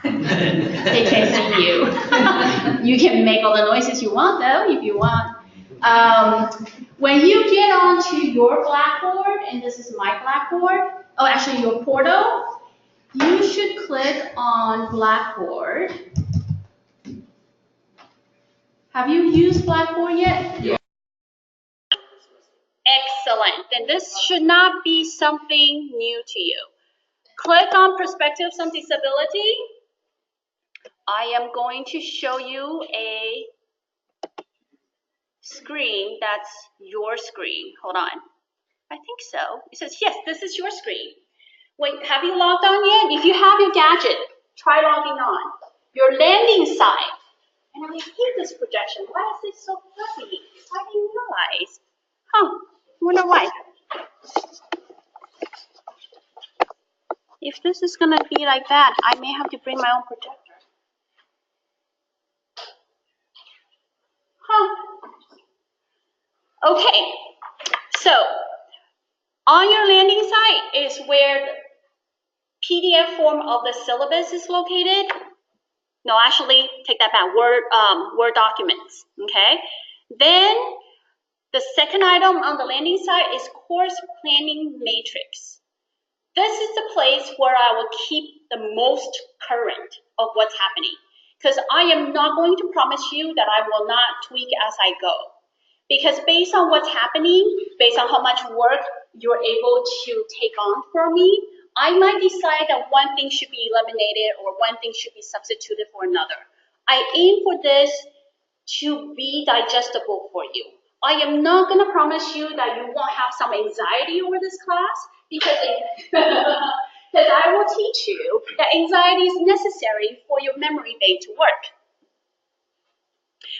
They can see you. You can make all the noises you want though, if you want. When you get onto your Blackboard, and this is my Blackboard, oh, actually your portal, you should click on Blackboard. Have you used Blackboard yet? Yeah. Excellent. Then this should not be something new to you. Click on Perspectives on Disability. I am going to show you a screen that's your screen. Hold on. I think so. It says, yes, this is your screen. Have you logged on yet? If you have your gadget, try logging on. Your landing site. And I hate this projection. Why is it so fuzzy? I didn't realize. Huh, I wonder why. If this is gonna be like that, I may have to bring my own projector. Huh. Okay, so on your landing site is where the PDF form of the syllabus is located. No, actually, take that back, Word documents, okay? Then the second item on the landing site is course planning matrix. This is the place where I will keep the most current of what's happening, because I am not going to promise you that I will not tweak as I go. Because based on what's happening, based on how much work you're able to take on for me, I might decide that one thing should be eliminated or one thing should be substituted for another. I aim for this to be digestible for you. I am not going to promise you that you won't have some anxiety over this class, because I will teach you that anxiety is necessary for your memory bank to work.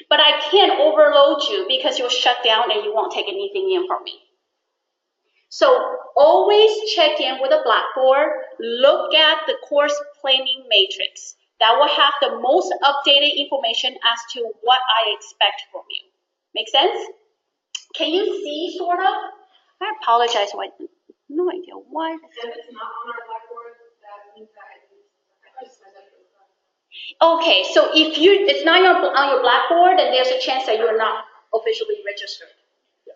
But I can't overload you because you'll shut down and you won't take anything in from me. So always check in with a Blackboard, look at the course planning matrix. That will have the most updated information as to what I expect from you. Make sense? Can you see, sort of? I apologize, I have no idea why. If it's not on our Blackboard, that means that Okay, so if it's not on your Blackboard, then there's a chance that you're not officially registered.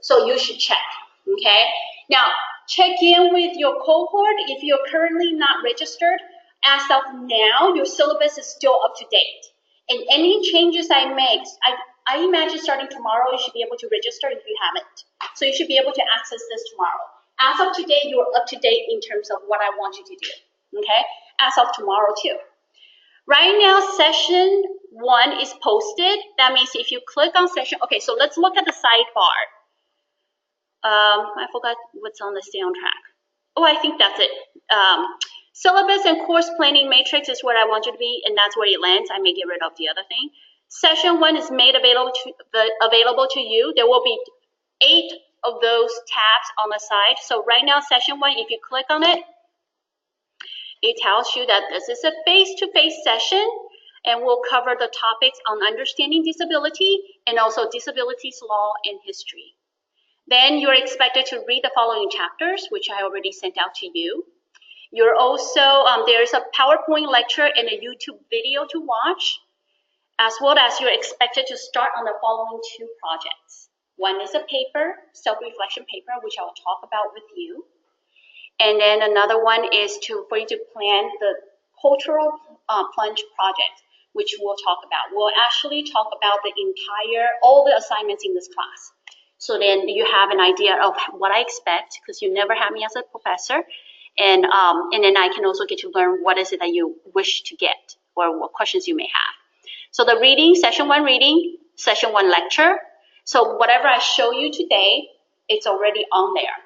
So you should check, okay? Now, check in with your cohort if you're currently not registered. As of now, your syllabus is still up to date. And any changes I make, I imagine starting tomorrow, you should be able to register if you haven't. So you should be able to access this tomorrow. As of today, you're up to date in terms of what I want you to do, okay? As of tomorrow, too. Right now, session 1 is posted. That means if you click on session, okay, so let's look at the sidebar. I forgot what's on the stay on track. Oh, I think that's it. Syllabus and course planning matrix is where I want you to be, and that's where it lands. I may get rid of the other thing. Session 1 is made available to you. There will be 8 of those tabs on the side. So right now, session 1, if you click on it, it tells you that this is a face-to-face session, and we'll cover the topics on understanding disability and also disabilities law and history. Then you're expected to read the following chapters, which I already sent out to you. You're also, there's a PowerPoint lecture and a YouTube video to watch, as well as you're expected to start on the following 2 projects. One is a paper, self-reflection paper, which I will talk about with you. And then another one is for you to plan the cultural plunge project, which we'll talk about. We'll actually talk about all the assignments in this class. So then you have an idea of what I expect, because you never had me as a professor. And then I can also get to learn what is it that you wish to get, or what questions you may have. So the reading, session 1 reading, session 1 lecture. So whatever I show you today, it's already on there.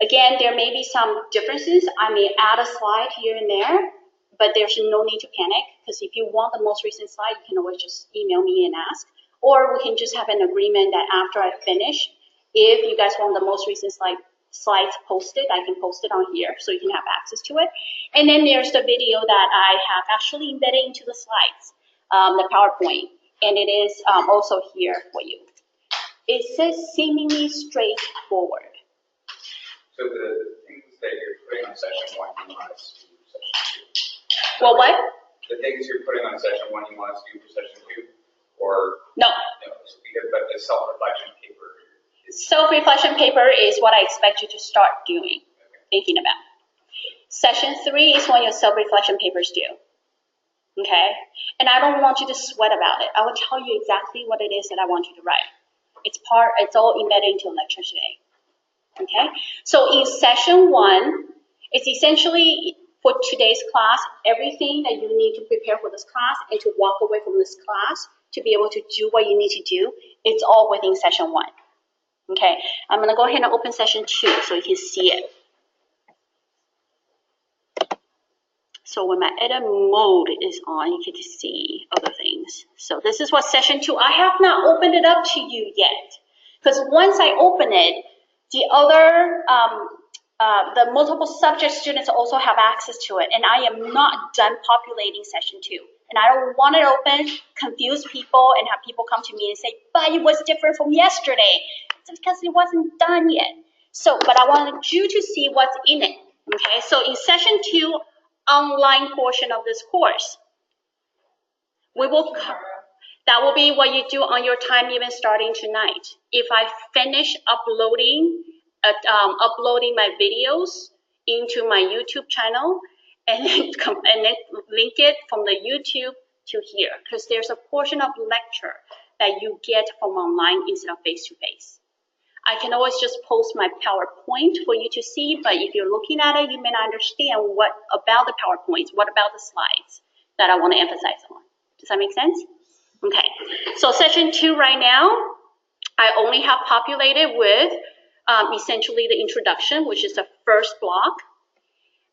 Again, there may be some differences. I may add a slide here and there, but there's no need to panic, because if you want the most recent slide, you can always just email me and ask. Or we can just have an agreement that after I finish, if you guys want the most recent slides posted, I can post it on here so you can have access to it. And then there's the video that I have actually embedded into the slides, the PowerPoint, and it is also here for you. It says seemingly straightforward. So the things that you're putting on session 1 do not to session Well, what? The things you're putting on session 1, you want us to do for session 2, or No. But the self-reflection paper is Self-reflection paper is what I expect you to start doing, thinking about. Session 3 is when your self-reflection papers due. Okay? And I don't want you to sweat about it. I will tell you exactly what it is that I want you to write. It's all embedded into lecture today. Okay? So in session 1, it's essentially for today's class, everything that you need to prepare for this class and to walk away from this class to be able to do what you need to do, it's all within session 1. Okay? I'm going to go ahead and open session 2 so you can see it. So when my edit mode is on, you can just see other things. So this is what session 2, I have not opened it up to you yet. Because once I open it, the other, the multiple subject students also have access to it. And I am not done populating session 2. And I don't want it open, confuse people, and have people come to me and say, but it was different from yesterday. It's because it wasn't done yet. So, but I wanted you to see what's in it. Okay, so in session 2, online portion of this course, that will be what you do on your time, even starting tonight. If I finish uploading my videos into my YouTube channel and then link it from the YouTube to here, because there's a portion of lecture that you get from online instead of face-to-face. I can always just post my PowerPoint for you to see, but if you're looking at it, you may not understand what about the PowerPoints, what about the slides that I want to emphasize on. Does that make sense? Okay, so session 2 right now, I only have populated with essentially the introduction, which is the first block.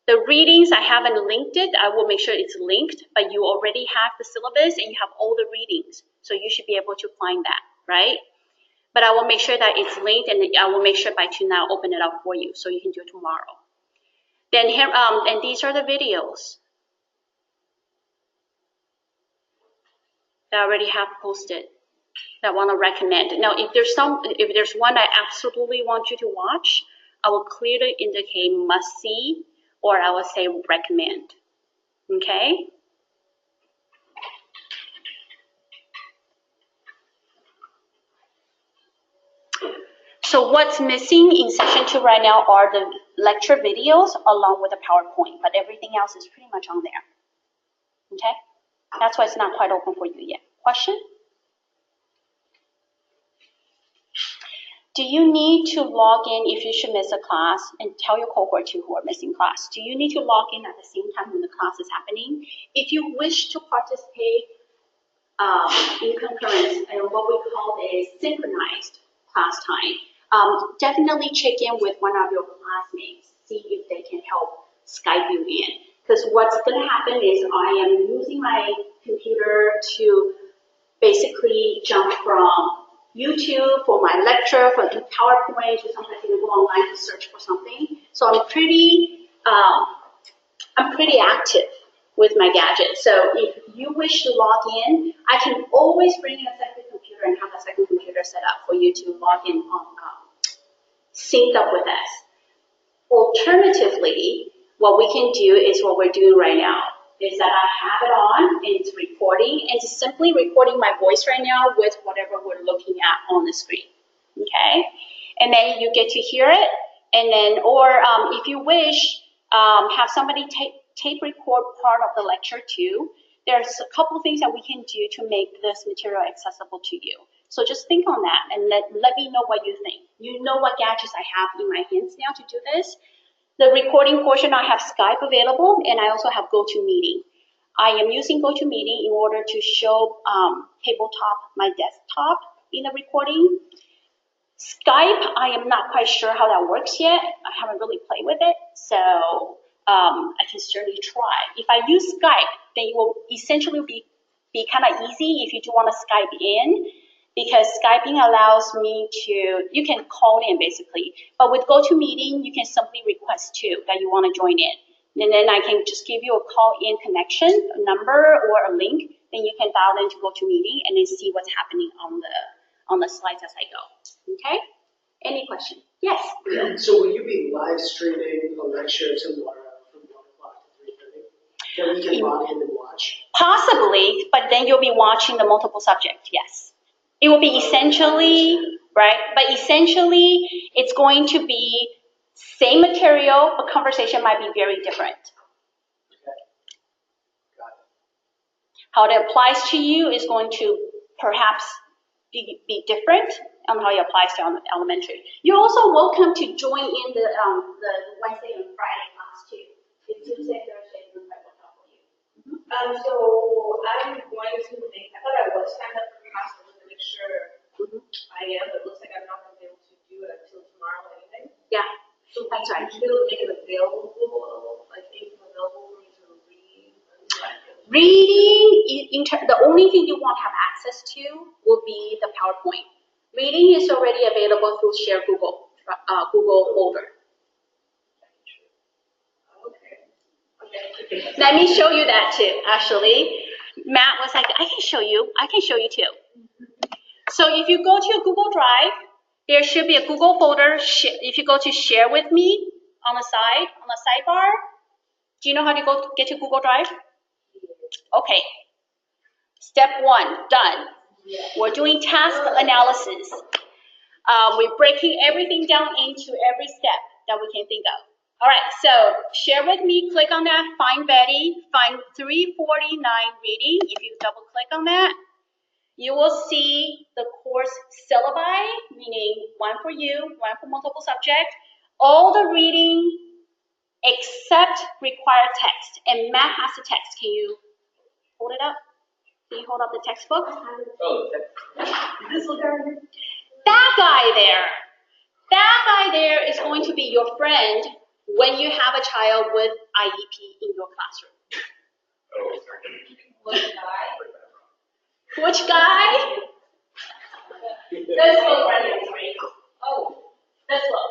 The readings, I haven't linked it. I will make sure it's linked, but you already have the syllabus and you have all the readings. So you should be able to find that, right? But I will make sure that it's linked, and I will make sure by tonight I'll open it up for you so you can do it tomorrow. Then here, and these are the videos that I already have posted that I want to recommend. Now, if there's one I absolutely want you to watch, I will clearly indicate must see, or I will say recommend. Okay? So what's missing in session 2 right now are the lecture videos along with the PowerPoint, but everything else is pretty much on there. Okay? That's why it's not quite open for you yet. Question? Do you need to log in if you should miss a class, and tell your cohort too who are missing class? Do you need to log in at the same time when the class is happening? If you wish to participate in concurrence, and what we call a synchronized class time, definitely check in with one of your classmates, see if they can help Skype you in. Because what's going to happen is I am using my computer to basically jump from YouTube for my lecture, for the PowerPoint, to sometimes even go online to search for something. So I'm pretty active with my gadget. So if you wish to log in, I can always bring in a second computer and have a second computer set up for you to log in on, synced up with us. Alternatively, what we can do is what we're doing right now, is that I have it on and it's recording, and it's simply recording my voice right now with whatever we're looking at on the screen. Okay? And then you get to hear it, and then, or if you wish, have somebody tape record part of the lecture too. There's a couple things that we can do to make this material accessible to you. So just think on that and let me know what you think. You know what gadgets I have in my hands now to do this. The recording portion, I have Skype available, and I also have GoToMeeting. I am using GoToMeeting in order to show tabletop my desktop in the recording. Skype, I am not quite sure how that works yet. I haven't really played with it, so I can certainly try. If I use Skype, then it will essentially be kind of easy if you do want to Skype in, because Skyping allows me to, you can call in basically, but with GoToMeeting, you can simply request too that you want to join in. And then I can just give you a call-in connection, a number or a link, then you can dial into GoToMeeting and then see what's happening on the slides as I go. Okay? Any question? Yes? So will you be live streaming the lecture tomorrow from 1 o'clock to 3:30? So you can log in and watch. Possibly, but then you'll be watching the multiple subject, yes. It will be essentially, right? But essentially, it's going to be same material, but conversation might be very different. Okay. Got it. How it applies to you is going to perhaps be different on how it applies to elementary. You're also welcome to join in the Wednesday and Friday class too. If Tuesday, Thursday, then that will help for you. So I'm going to make, I thought I was signed up for class, I wanted to make sure I am, but it looks like I'm not going to be able to do it until tomorrow anyway. Yeah, So that's right. would you be able to make it available, like anything available for me to read? Reading, the only thing you won't have access to will be the PowerPoint. Reading is already available through Share Google folder. Okay. Let me show you that too, actually. Matt was like, I can show you too. So if you go to your Google Drive, there should be a Google folder. If you go to Share with Me on the side, on the sidebar, do you know how to get to Google Drive? Okay. Step 1, done. We're doing task analysis. We're breaking everything down into every step that we can think of. All right, so Share with Me, click on that, find Betty, find 349 reading. If you double click on that, you will see the course syllabi, meaning one for you, one for multiple subject, all the reading except required text. And Matt has the text. Can you hold it up? Can you hold up the textbook? Oh, That guy there is going to be your friend when you have a child with IEP in your classroom. oh, sorry. Which guy? This book right here, sorry. Oh, this book.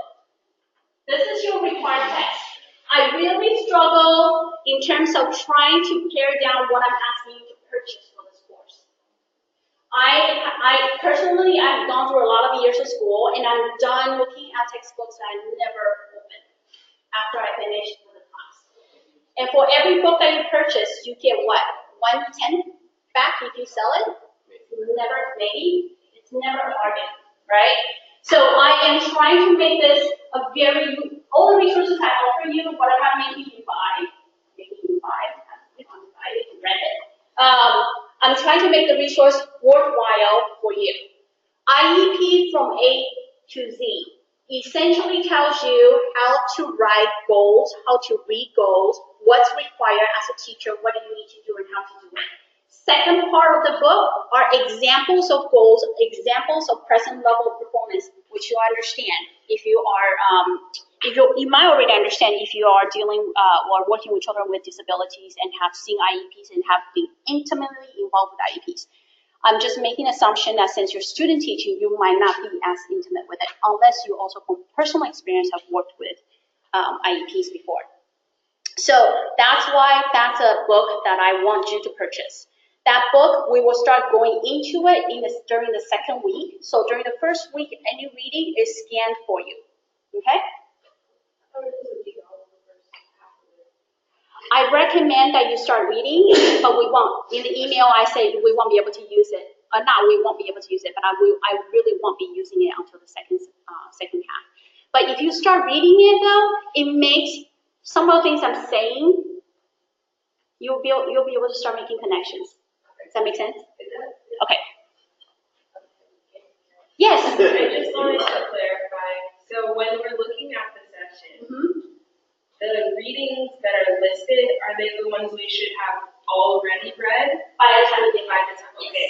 This is your required text. I really struggle in terms of trying to pare down what I'm asking you to purchase for this course. I personally, I've gone through a lot of years of school, and I'm done looking at textbooks that I never open after I finish with the class. And for every book that you purchase, you get what? 1/10 back if you sell it? Maybe. It's never a bargain, right? So I am trying to make this all the resources I offer you, whatever I'm making you buy, rent it. I'm trying to make the resource worthwhile for you. IEP from A to Z essentially tells you how to write goals, how to read goals, what's required as a teacher, what do you need to do, and how to do it. Second part of the book are examples of goals, examples of present level performance, which you understand. If you might already understand if you are dealing or working with children with disabilities and have seen IEPs and have been intimately involved with IEPs. I'm just making an assumption that since you're student teaching, you might not be as intimate with it, unless you also from personal experience have worked with IEPs before. So that's why that's a book that I want you to purchase. That book, we will start going into it during the second week. So during the first week, any reading is scanned for you. Okay? I recommend that you start reading, but we won't. In the email, I say we won't be able to use it. We won't be able to use it, but I really won't be using it until the second half. But if you start reading it, though, it makes some of the things I'm saying, you'll be able to start making connections. Does that make sense? Okay. Yes. I just wanted to clarify. So when we're looking at the session, the readings that are listed, are they the ones we should have already read? By the time we get By the time, yes. okay.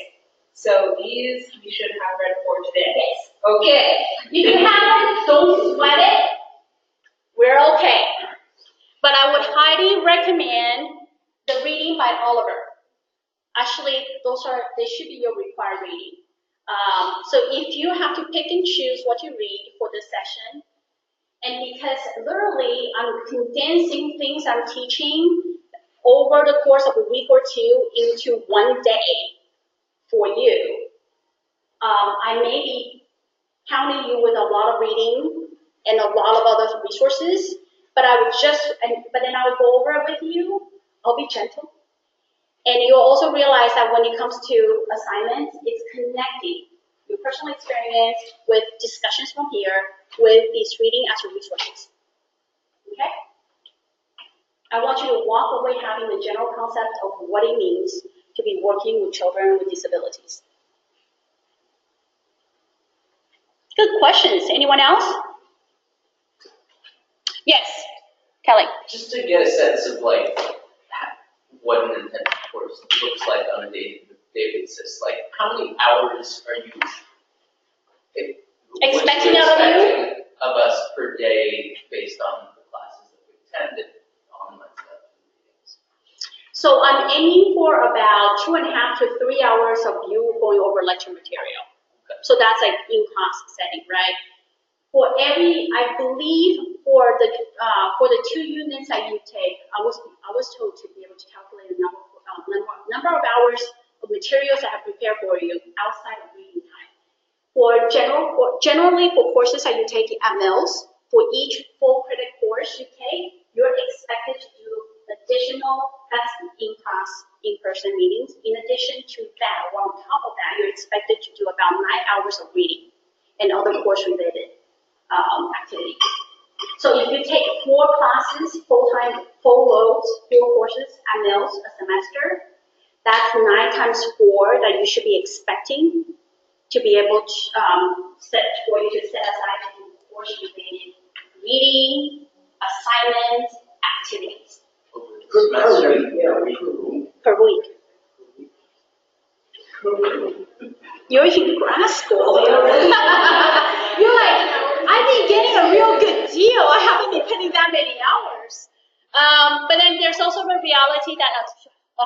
So these we should have read for today. Yes. Okay. If you haven't, don't sweat it. We're okay. But I would highly recommend the reading by Oliver. Actually, they should be your required reading. So if you have to pick and choose what you read for this session, and because literally I'm condensing things I'm teaching over the course of a week or two into one day for you, I may be counting you with a lot of reading and a lot of other resources, but then I would go over it with you I'll be gentle. And you'll also realize that when it comes to assignments, it's connecting your personal experience with discussions from here with these reading as your resources. Okay? I want you to walk away having the general concept of what it means to be working with children with disabilities. Good questions. Anyone else? Yes, Kelly. Just to get a sense of like what an intensive course looks like on a day-to-day basis, like how many hours are you Expecting out of you? Of us per day based on the classes that we attended, online stuff, and meetings? So I'm aiming for about 2.5 to 3 hours of you going over lecture material. Okay. So that's like in-class setting, right? For every, I believe for the 2 units that you take, I was told to be able to calculate the number of hours of materials I have prepared for you outside of reading time. Generally for courses that you take at Mills, for each full credit course you take, you're expected to do additional in-class, in-person meetings. In addition to that, or on top of that, you're expected to do about 9 hours of reading and other course-related activities. So if you take 4 classes, full-time, full loads, 4 courses at Mills a semester, that's 9 times 4 that you should be expecting to be able to set aside to do course-related reading, assignments, activities. Per week. You're in grad school. You're like, I've been getting a real good deal. I haven't been putting that many hours. But then there's also the reality that a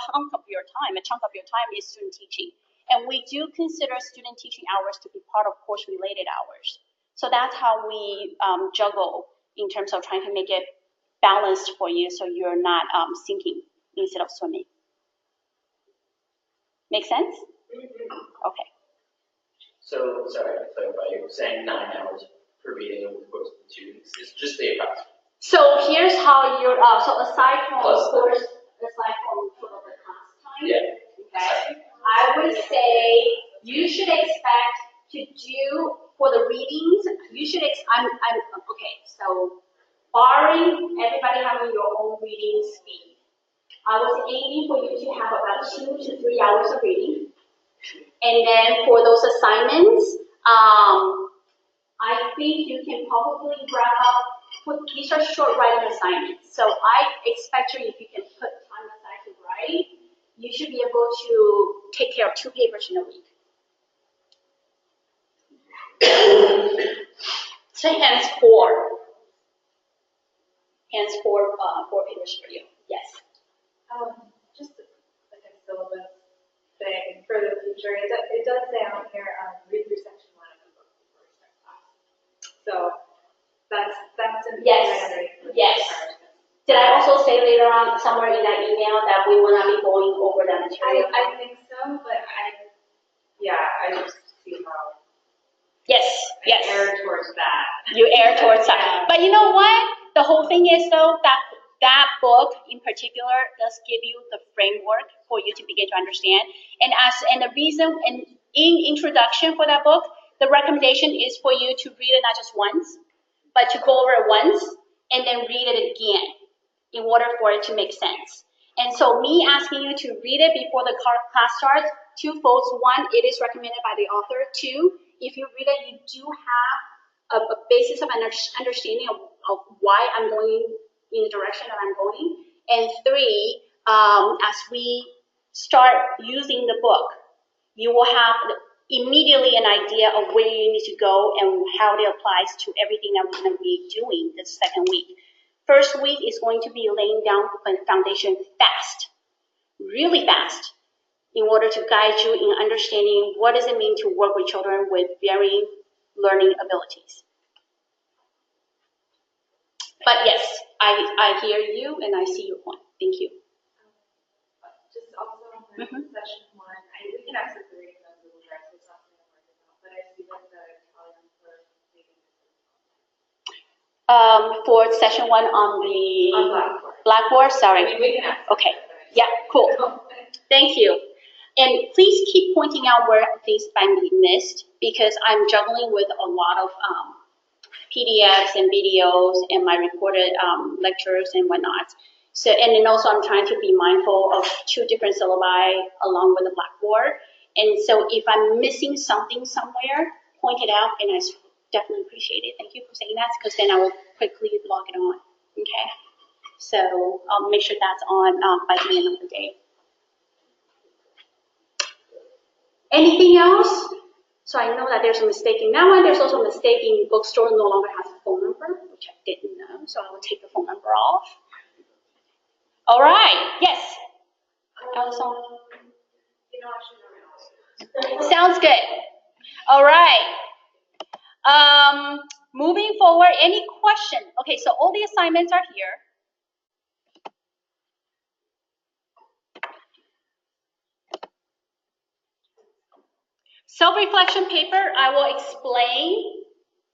chunk of your time is student teaching. And we do consider student teaching hours to be part of course-related hours. So that's how we juggle in terms of trying to make it balanced for you so you're not sinking instead of swimming. Make sense? Okay. So, sorry to clarify, you're saying 9 hours per reading over the course of the 2 weeks. It's just the approximate. So here's how you're, so aside from Plus sort of the class time, Yeah. okay, I would say you should expect to do, for the readings, you should, okay, so barring everybody having your own reading speed, I was aiming for you to have about 2 to 3 hours of reading. And then for those assignments, I think you can probably wrap up, these are short writing assignments. So I expect you, if you can put time aside to write, you should be able to take care of 2 papers in a week. So hence 4. Hence 4 papers for you. Yes. Just like a syllabus thing for the future. It does say on here, read through section 1 of the book before you start class. So that's an Yes. Did I also say later on somewhere in that email that we will not be going over that material? I think so, but I just see how Yes. I err towards that. You err towards that. Yeah. But you know what? The whole thing is though that book in particular does give you the framework for you to begin to understand. And the reason and in introduction for that book, the recommendation is for you to read it not just once, but to go over it once and then read it again in order for it to make sense. And so me asking you to read it before the class starts, 2 folds. 1, it is recommended by the author. 2, if you read it, you do have a basis of understanding of why I'm going in the direction that I'm going. And 3, as we start using the book, you will have immediately an idea of where you need to go and how it applies to everything that we're going to be doing this second week. First week is going to be laying down the foundation fast, really fast, in order to guide you in understanding what does it mean to work with children with varying learning abilities. But yes, I hear you and I see your point. Thank you. Just also on session 1, we can access the reading on Google Drive, so it's not something I'm working on, but I see like the Italian for reading. For session 1 on the On Blackboard. Blackboard, sorry. We can access. Okay. Yeah, cool. Thank you. And please keep pointing out where things might be missed because I'm juggling with a lot of PDFs and videos and my recorded lectures and whatnot. So, and then also I'm trying to be mindful of 2 different syllabi along with the Blackboard. And so if I'm missing something somewhere, point it out, and I definitely appreciate it. Thank you for saying that, because then I will quickly log it on. Okay. So I'll make sure that's on by the end of the day. Anything else? So I know that there's a mistake in that one. There's also a mistake in bookstore no longer has a phone number, which I didn't know. So I will take the phone number off. All right. Yes. Allison. Sounds good. All right. Moving forward, any question? Okay, so all the assignments are here. Self-reflection paper, I will explain.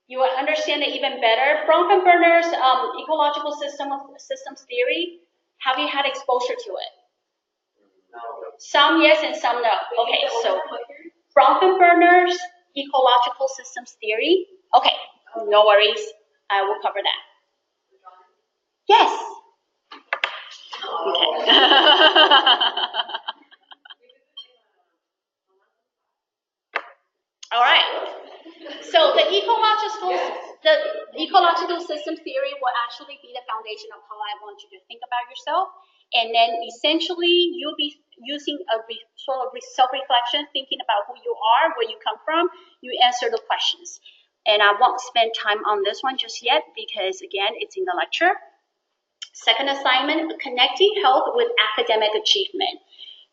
You will understand it even better. Bronfenbrenner's ecological systems theory. Have you had exposure to it? No. Some yes and some no. Okay, so Bronfenbrenner's ecological systems theory. Okay, no worries. I will cover that. Yes. Okay. All right. So the ecological system theory will actually be the foundation of how I want you to think about yourself. And then essentially you'll be using a sort of self-reflection, thinking about who you are, where you come from. You answer the questions. And I won't spend time on this one just yet because, again, it's in the lecture. Second assignment, connecting health with academic achievement.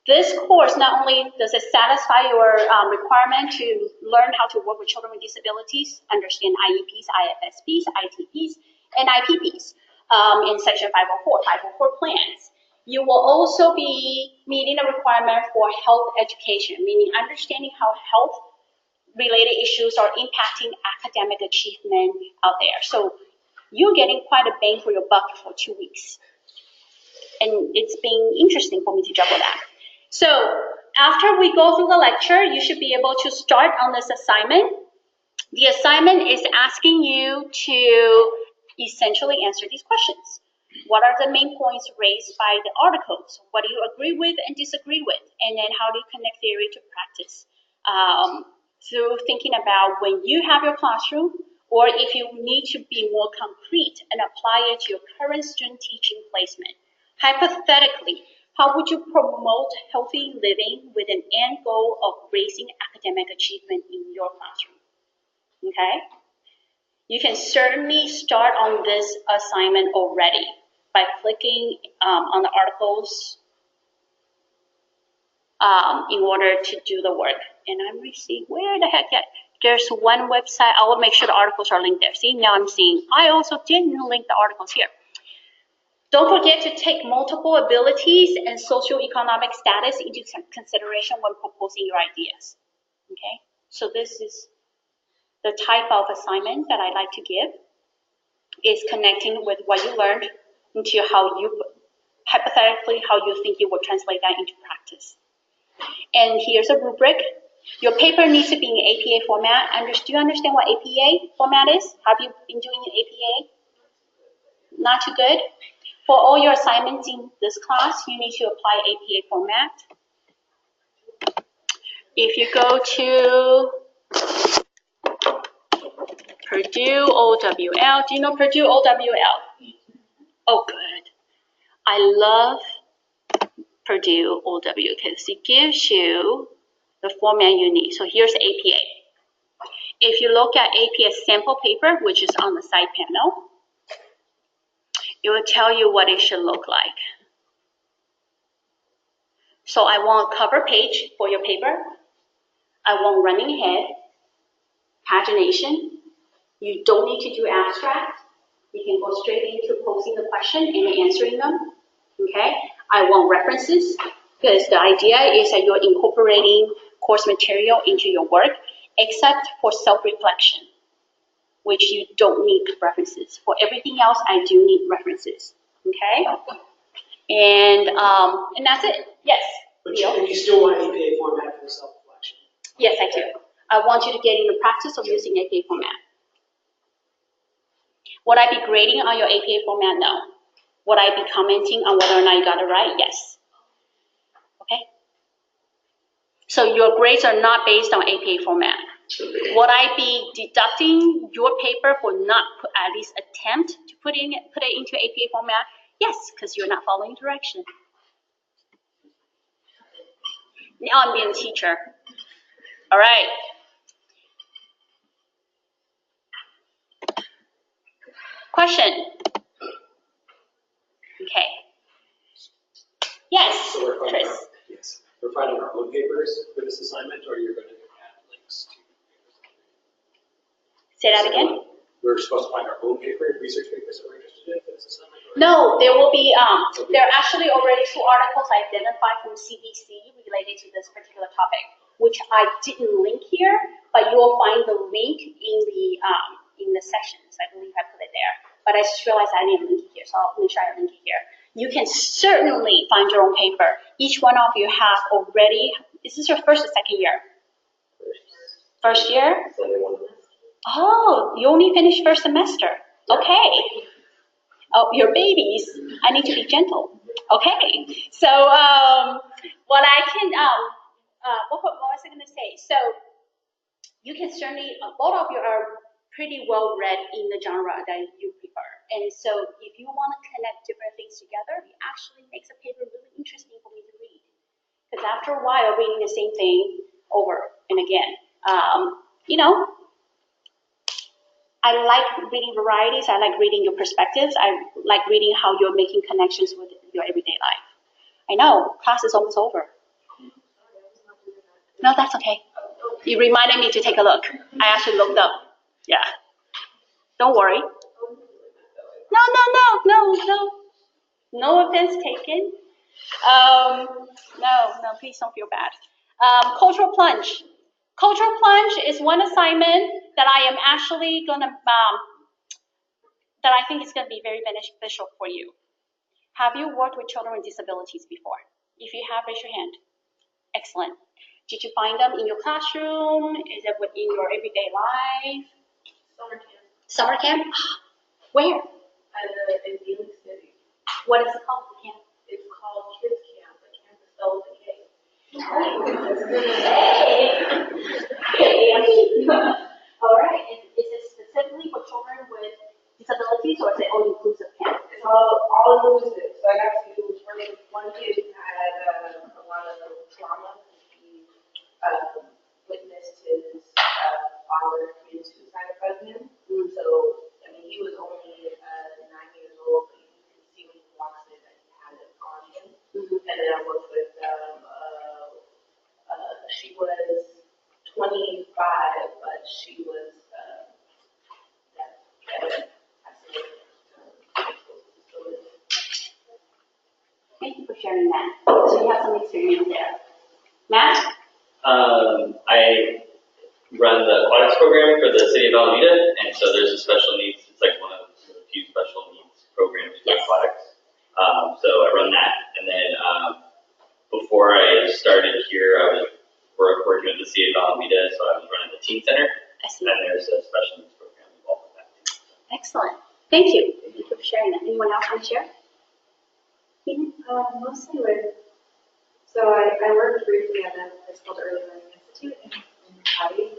This course not only does it satisfy your requirement to learn how to work with children with disabilities, understand IEPs, IFSPs, ITPs, and IPPs in Section 504 plans. You will also be meeting a requirement for health education, meaning understanding how health-related issues are impacting academic achievement out there. So you're getting quite a bang for your buck for 2 weeks. And it's been interesting for me to juggle that. So after we go through the lecture, you should be able to start on this assignment. The assignment is asking you to essentially answer these questions. What are the main points raised by the articles? What do you agree with and disagree with? And then how do you connect theory to practice? Through thinking about when you have your classroom, or if you need to be more concrete and apply it to your current student teaching placement. Hypothetically, how would you promote healthy living with an end goal of raising academic achievement in your classroom? Okay? You can certainly start on this assignment already by clicking on the articles in order to do the work. And I'm seeing where the heck yet. There's one website. I will make sure the articles are linked there. See, now I'm seeing. I also didn't link the articles here. Don't forget to take multiple abilities and socioeconomic status into consideration when proposing your ideas. Okay, so this is the type of assignment that I like to give, is connecting with what you learned into how you, hypothetically, how you think you will translate that into practice. And here's a rubric. Your paper needs to be in APA format. Do you understand what APA format is? Have you been doing APA? Not too good? For all your assignments in this class, you need to apply APA format. If you go to Purdue OWL, do you know Purdue OWL? Oh, good. I love Purdue OWL because it gives you the format you need. So here's APA. If you look at APA sample paper, which is on the side panel, it will tell you what it should look like. So I want cover page for your paper. I want running head, pagination. You don't need to do abstract. You can go straight into posing the question and answering them. Okay? I want references because the idea is that you're incorporating course material into your work, except for self-reflection, which you don't need references. For everything else, I do need references. Okay? And that's it. Yes. But Leo? you still want APA format for the self-reflection? Yes, I do. I want you to get in the practice of using APA format. Would I be grading on your APA format? No. Would I be commenting on whether or not you got it right? Yes. Okay? So your grades are not based on APA format. Would I be deducting your paper for not at least attempt to put it into APA format? Yes, because you're not following direction. Now I'm being a teacher. All right. Question. Okay. Yes, So we're finding Chris. yes, we're finding our own papers for this assignment, or you're going to add links to papers? Say that again. We're supposed to find our own research papers that we're interested in for this assignment? Or No, there will be, there are actually already 2 articles identified from CBC related to this particular topic, which I didn't link here, but you will find the link in the sessions. I believe I put it there. But I just realized I didn't link it here, so I'll make sure I link it here. You can certainly find your own paper. Each one of you have already, is this your first or second year? First year? Oh, you only finished first semester. Okay. Oh, your babies. I need to be gentle. Okay. So, what I can, what was I going to say? So, you can certainly, both of you are pretty well read in the genre that you prefer. And so, if you want to connect different things together, it actually makes a paper really interesting for me to read. Because after a while, reading the same thing over and again, you know, I like reading varieties. I like reading your perspectives. I like reading how you're making connections with your everyday life. I know, class is almost over. No, that's okay. You reminded me to take a look. I actually looked up. Yeah. Don't worry. No offense taken. No, please don't feel bad. Cultural plunge. Cultural plunge is one assignment that I am actually gonna, that I think is gonna be very beneficial for you. Have you worked with children with disabilities before? If you have, raise your hand. Excellent. Did you find them in your classroom? Is it within your everyday life? Summer camp. Summer camp? Where? In Phoenix City. What is it called, the camp? It's called Kids Camp. The camp is spelled with a K. All right. Is it specifically for children with disabilities, or is it all inclusive camp? It's all inclusive. So I got to one kid who had a lot of trauma. He witnessed his father commit suicide in front of him. So, I mean, he was only 9 years old, but you can see when he walks in that he had it on him. And then I worked with, she was 25, but she was, Thank you for sharing that. So you have some experience there. Matt? I run the aquatics program for the city of Alameda, and so there's a special needs, it's like one of the few special needs programs for aquatics. So I run that, and then before I started here, I was working with the city of Alameda, so I was running the teen center, I see. and there's a special needs program involved with that too. Excellent. Thank you. Thank you for sharing that. Anyone else want to share? Mostly with, so I worked briefly at a place called Early Learning Institute in Cali,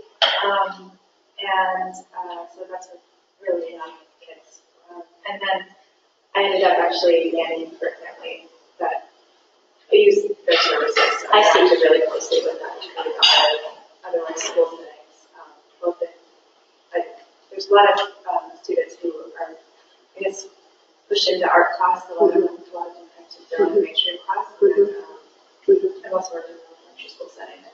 so that's with really young kids. And then I ended up actually nannying for a family that I use their services. So I see. I worked really closely with that to otherwise school settings. Both in, there's a lot of students who are, I guess, pushed into art class, a lot of them to their own mainstream class. And then, I've also worked in an elementary school setting and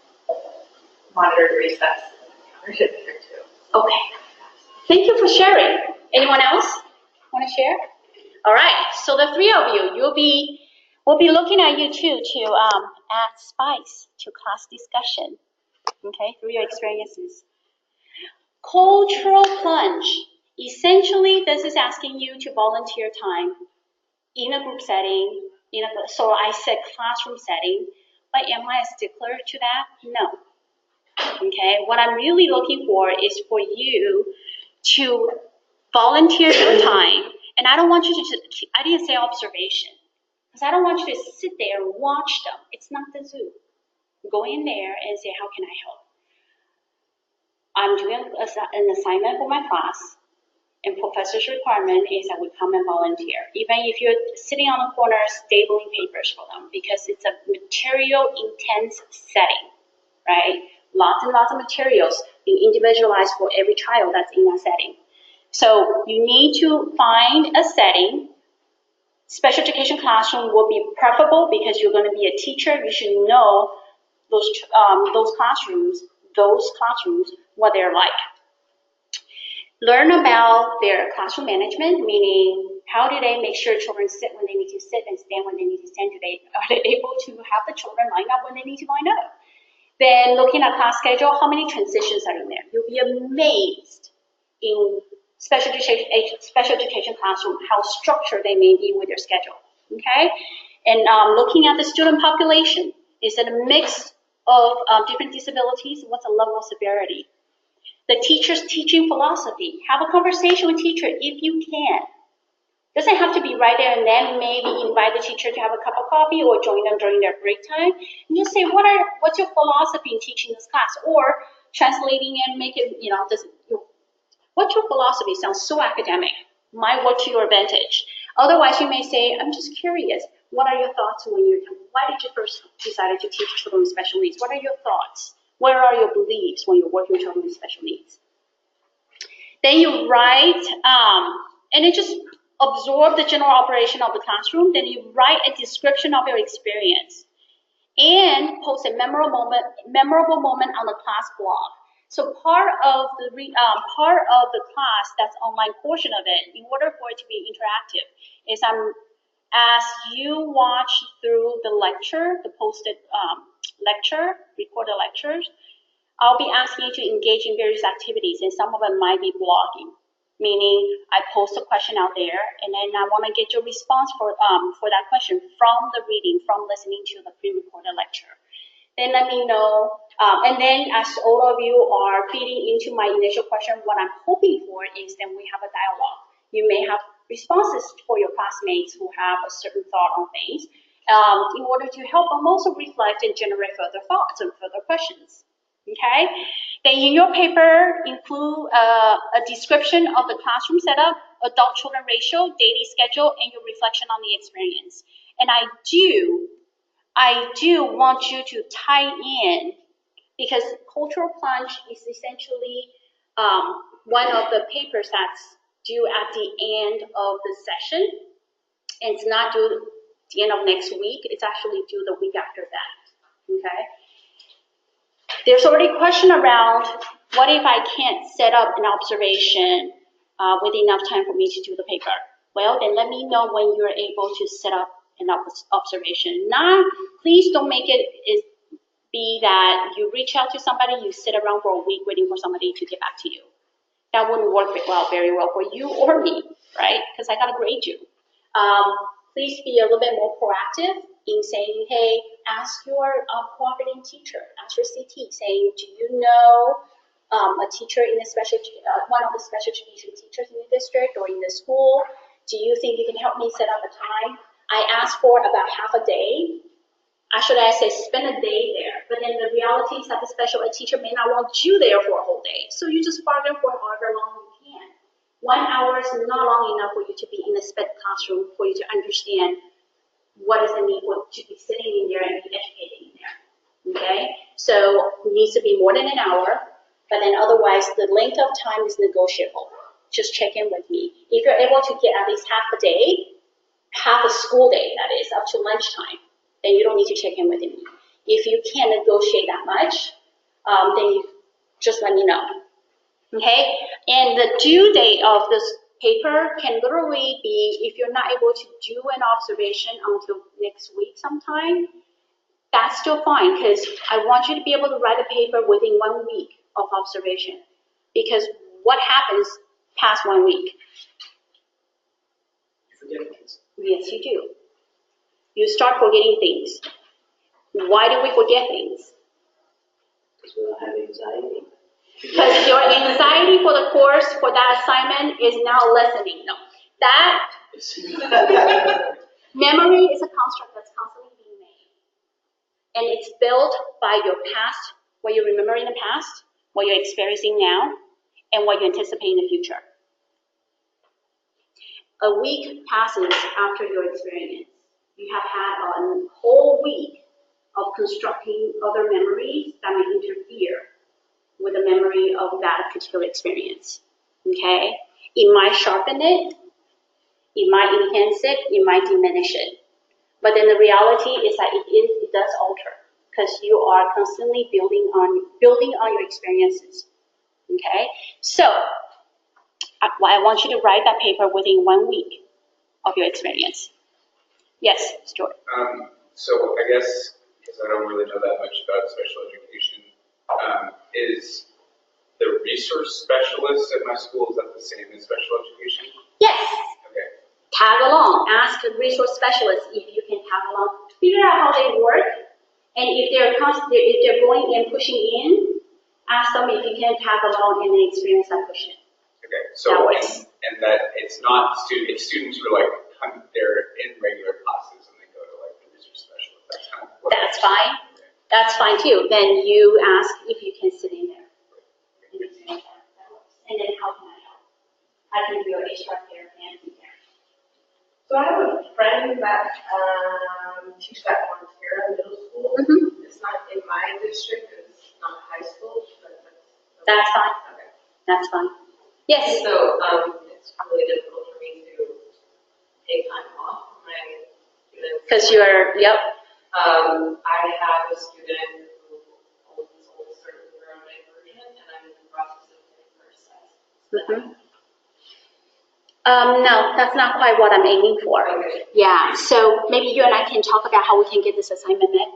monitored recess and encountered it there too. Okay. Thank you for sharing. Anyone else want to share? All right. So the 3 of you, we'll be looking at you too to add spice to class discussion. Okay, through your experiences. Cultural plunge. Essentially, this is asking you to volunteer time in a group setting So I said classroom setting, but am I a stickler to that? No. Okay, what I'm really looking for is for you to volunteer your time, and I don't want you to just, I didn't say observation, because I don't want you to sit there and watch them. It's not the zoo. Go in there and say, how can I help? I'm doing an assignment for my class, and professor's requirement is that we come and volunteer, even if you're sitting on the corner stapling papers for them, because it's a material intense setting, right? Lots and lots of materials being individualized for every child that's in that setting. So you need to find a setting. Special education classroom will be preferable because you're going to be a teacher. You should know those classrooms, what they're like. Learn about their classroom management, meaning how do they make sure children sit when they need to sit and stand when they need to stand? Are they able to have the children line up when they need to line up? Then looking at class schedule, how many transitions are in there? You'll be amazed in special education classroom how structured they may be with their schedule, okay? And looking at the student population, is it a mix of different disabilities? What's the level of severity? The teacher's teaching philosophy. Have a conversation with teacher if you can. Doesn't have to be right there and then. Maybe invite the teacher to have a cup of coffee or join them during their break time. And just say, what's your philosophy in teaching this class? Or translating and make it, what's your philosophy? Sounds so academic. Might work to your advantage. Otherwise, you may say, I'm just curious. What are your thoughts why did you first decide to teach children with special needs? What are your thoughts? What are your beliefs when you're working with children with special needs? Then you write, and it just absorb the general operation of the classroom. Then you write a description of your experience and post a memorable moment on the class blog. So part of the class, that's online portion of it, in order for it to be interactive, is as you watch through the lecture, the posted recorded lectures, I'll be asking you to engage in various activities, and some of them might be blogging, meaning I post a question out there, and then I want to get your response for that question from the reading, from listening to the pre-recorded lecture. Then let me know, and then as all of you are feeding into my initial question, what I'm hoping for is then we have a dialogue. You may have responses for your classmates who have a certain thought on things, in order to help them also reflect and generate further thoughts and further questions. Okay? Then in your paper, include a description of the classroom setup, adult-children ratio, daily schedule, and your reflection on the experience. And I do want you to tie in, because Cultural Plunge is essentially one of the papers that's due at the end of the session. And it's not due at the end of next week. It's actually due the week after that. Okay? There's already a question around, what if I can't set up an observation with enough time for me to do the paper? Well, then let me know when you're able to set up an observation. Please don't make it be that you reach out to somebody, you sit around for a week waiting for somebody to get back to you. That wouldn't work very well for you or me, right? Because I gotta grade you. Please be a little bit more proactive in saying, hey, ask your cooperating teacher, ask your CT, saying, do you know a teacher in one of the special education teachers in the district or in the school? Do you think you can help me set up a time? I asked for about half a day. Actually, I say spend a day there, but then the reality is that the special ed teacher may not want you there for a whole day. So you just bargain for however long you can. 1 hour is not long enough for you to be in the SPED classroom, for you to understand what is the need to be sitting in there and be educating in there. Okay? So it needs to be more than an hour, but then otherwise the length of time is negotiable. Just check in with me. If you're able to get at least half a day, half a school day, that is, up to lunchtime, then you don't need to check in with me. If you can't negotiate that much, then you just let me know. Okay? And the due date of this paper can literally be, if you're not able to do an observation until next week sometime, that's still fine, because I want you to be able to write a paper within 1 week of observation. Because what happens past 1 week? You forget things. Yes, you do. you start forgetting things. Why do we forget things? Because we don't have anxiety. Because your anxiety for the course, for that assignment is now lessening. No, that memory is a construct that's constantly being made. And it's built by your past, what you remember in the past, what you're experiencing now, and what you anticipate in the future. A week passes after your experience. You have had a whole week of constructing other memories that may interfere with the memory of that particular experience. Okay? It might sharpen it, it might enhance it, it might diminish it. But then the reality is that it does alter, because you are constantly building on your experiences. Okay? So, I want you to write that paper within 1 week of your experience. Yes, Stuart. So I guess, because I don't really know that much about special education, is the resource specialist at my school, is that the same as special education? Yes. Okay. Tag along. Ask the resource specialist if you can tag along. Figure out how they work, and if they're going and pushing in, ask them if you can tag along and then experience that pushing. Okay. So That works. and that it's not it's students who are like they're in regular classes and they go to like the resource specialist. That's kind of what That's fine. That's fine too. Then you ask if you can sit in there. And then how can I help? I can do HR care and be there. So I have a friend that teaches at Montero Middle School. Mhm. It's not in my district, it's not high school, but That's fine. okay. That's fine. Yes. So, it's really difficult for me to take time off from my students. Because you're, yep. I have a student who owns sort of their own diversion, and I'm in the process of getting her assessed. No, that's not quite what I'm aiming for. Okay. Yeah, so maybe you and I can talk about how we can get this assignment met.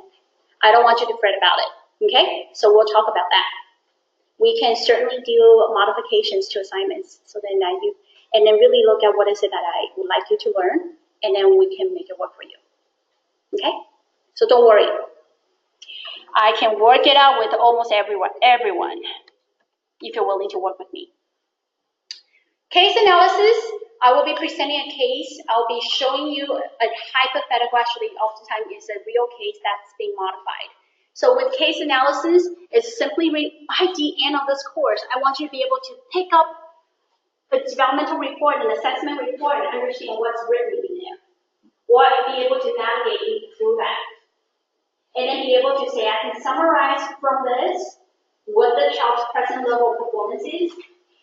I don't want you to fret about it, okay? So we'll talk about that. We can certainly do modifications to assignments so then that and then really look at what is it that I would like you to learn, and then we can make it work for you, okay? So don't worry. I can work it out with almost everyone, if you're willing to work with me. Case analysis, I will be presenting a case. I'll be showing you a hypothetical, actually oftentimes is a real case that's being modified. So with case analysis, it's simply by the end of this course, I want you to be able to pick up a developmental report, an assessment report, and understand what's written in there. Or be able to navigate through that. And then be able to say, I can summarize from this what the child's present level of performance is,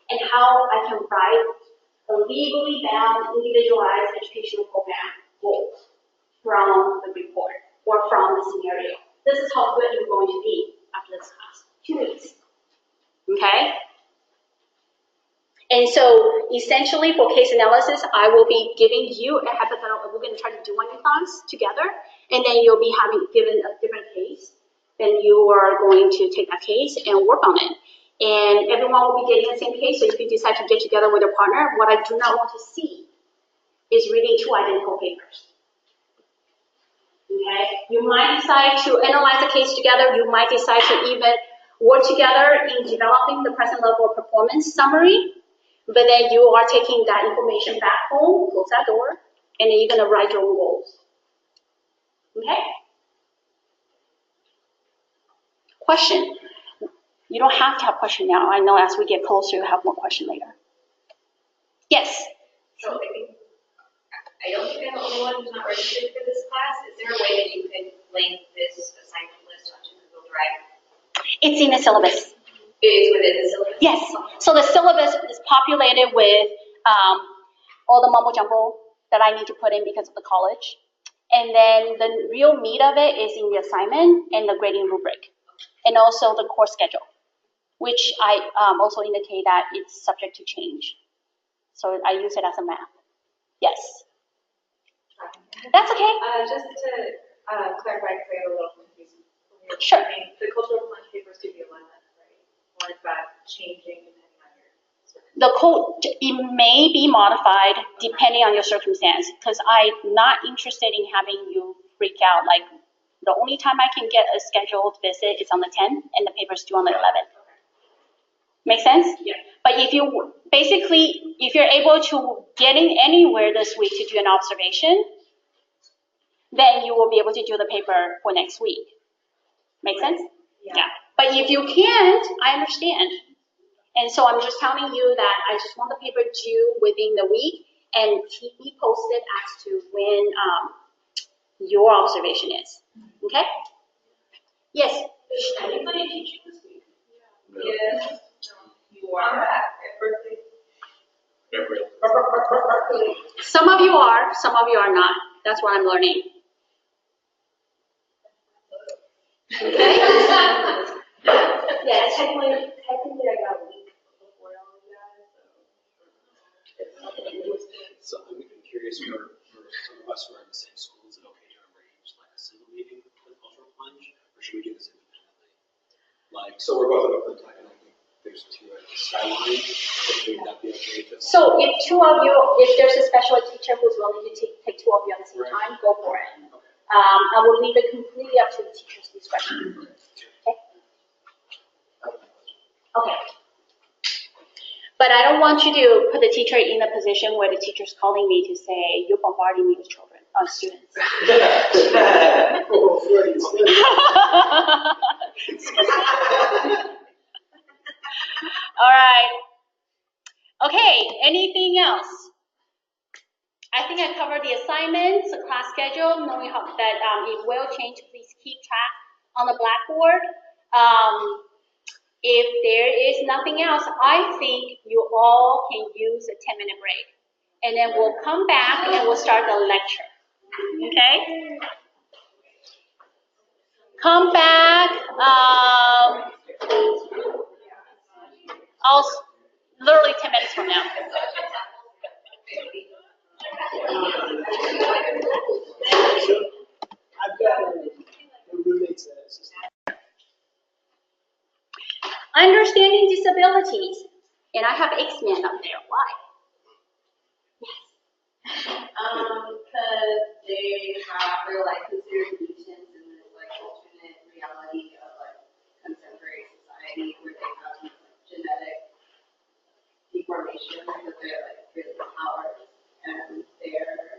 and how I can write a legally bound, individualized educational program goals from the report or from the scenario. This is how good you're going to be after this class. 2 weeks. Okay? And so essentially for case analysis, I will be giving you a hypothetical. We're going to try to do one in class together, and then you'll be given a different case. Then you are going to take that case and work on it. And everyone will be getting the same case, so if you decide to get together with your partner, what I do not want to see is reading 2 identical papers. Okay? You might decide to analyze the case together. You might decide to even work together in developing the present level of performance summary, but then you are taking that information back home, close that door, and then you're going to write your own goals. Okay? Question. You don't have to have a question now. I know as we get closer, you'll have more question later. Yes? So I don't think I'm the only one who's not registered for this class. Is there a way that you could link this assignment list onto Google Drive? It's in the syllabus. It is within the syllabus? Yes. So the syllabus is populated with all the mumbo jumbo that I need to put in because of the college. And then the real meat of it is in the assignment and the grading rubric. And also the course schedule, which I also indicate that it's subject to change. So I use it as a map. Yes. That's okay. Just to clarify, because I got a little confused. Sure. The cultural plunge papers do the alignment, right? Or is that changing depending on your circumstance? The code, it may be modified depending on your circumstance, because I'm not interested in having you freak out, like, the only time I can get a scheduled visit is on the 10th, and the paper's due on the 11th. Make sense? Yeah. But if you, basically, if you're able to getting anywhere this week to do an observation, then you will be able to do the paper for next week. Make sense? Yeah. But if you can't, I understand. And so I'm just telling you that I just want the paper due within the week, and keep me posted as to when your observation is. Okay? Yes? Is anybody teaching this week? Yes, you are at birthday. Some of you are, some of you are not. That's what I'm learning. Okay? Yeah, technically I got a week before all of you guys, So I'm curious, for some of us who are in the same school, is it okay to arrange like a single meeting for the cultural plunge, or should we do this independently? Like, so we're both at Oakland Tech, and I think there's two at Skyline, so would that be okay to? So if two of you, if there's a special ed teacher who's willing to take two of you at the same time, go for it. I will leave it completely up to the teacher's discretion. Okay? Okay. But I don't want you to put the teacher in a position where the teacher's calling me to say, you're bombarding me with children, students. All right. Okay, anything else? I think I covered the assignments, the class schedule, knowing how that it will change. Please keep track on the blackboard. If there is nothing else, I think you all can use a 10-minute break. And then we'll come back and we'll start the lecture. Okay? Come back. Literally 10 minutes from now. I've got a roommate's assistant. Understanding disabilities. And I have X-Men up there. Why? Because they have, they're like considered mutants in this like alternate reality of like contemporary society where they have these like genetic deformations that they're like really powered and they're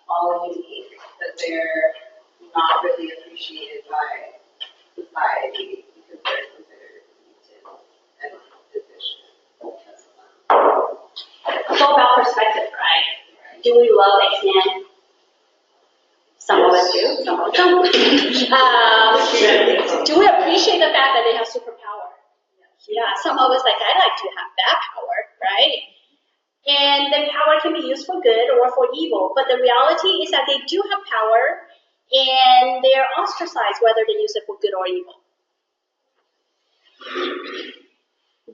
all unique, that they're not really appreciated by society because they're considered mutants and deficient. It's all about perspective, right? Do we love X-Men? Some of us do, some of us don't. Do we appreciate the fact that they have superpower? Yeah, some of us like, I'd like to have that power, right? And the power can be used for good or for evil, but the reality is that they do have power and they are ostracized whether they use it for good or evil.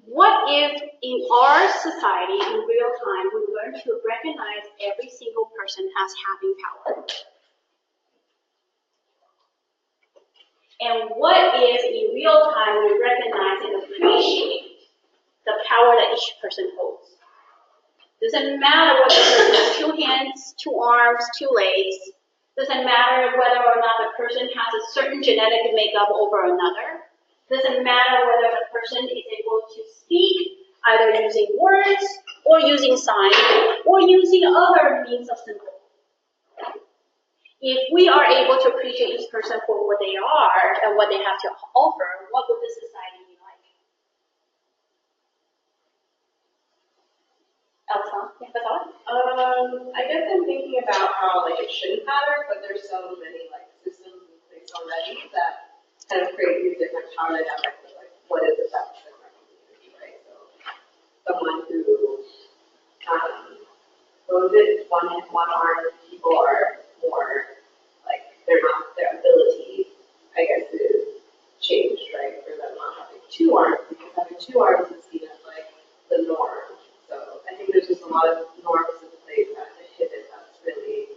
What if in our society, in real time, we learn to recognize every single person as having power? And what if in real time we recognize and appreciate the power that each person holds? Doesn't matter whether the person has 2 hands, 2 arms, 2 legs. Doesn't matter whether or not the person has a certain genetic makeup over another. Doesn't matter whether the person is able to speak either using words or using signs or using other means of symbol. If we are able to appreciate each person for what they are and what they have to offer, what would the society be like? Elsa, you have a thought? I guess I'm thinking about how like it shouldn't matter, but there's so many like systems in place already that kind of create these different power dynamics of like what is the best in our community, right? So someone who one arm people are more like they're not their ability, I guess, is changed, right? For them not having 2 arms, because having 2 arms is seen as like the norm. So I think there's just a lot of norms in place that inhibit us really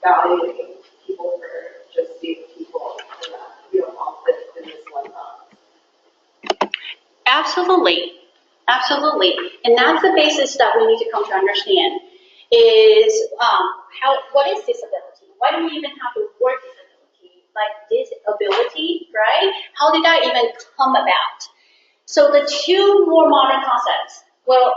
valuing people for just being people and that we don't all fit in this one box. Absolutely. Absolutely. And that's the basis that we need to come to understand is what is disability? Why do we even have the word disability? Like disability, right? How did that even come about? So the two more modern concepts, well,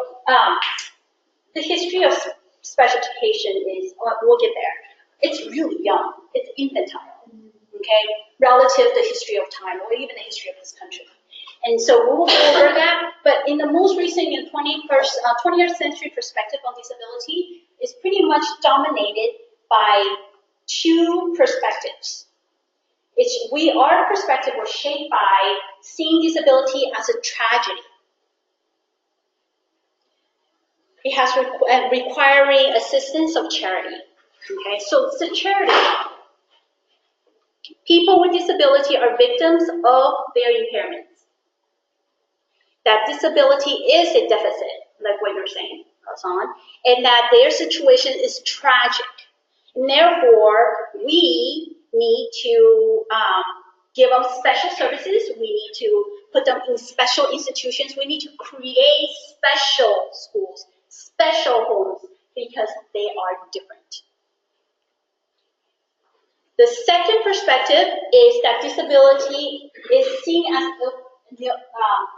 the history of special education is, we'll get there. It's really young. It's infantile, okay, relative to the history of time or even the history of this country. And so we will go over that, but in the most recent in 20th century perspective on disability is pretty much dominated by two perspectives. Our perspective was shaped by seeing disability as a tragedy. It has requiring assistance of charity. Okay, so it's a charity. People with disability are victims of their impairments. That disability is a deficit, like what you're saying, Hassan, and that their situation is tragic. And therefore, we need to give them special services. We need to put them in special institutions. We need to create special schools, special homes, because they are different. The second perspective is that disability is seen as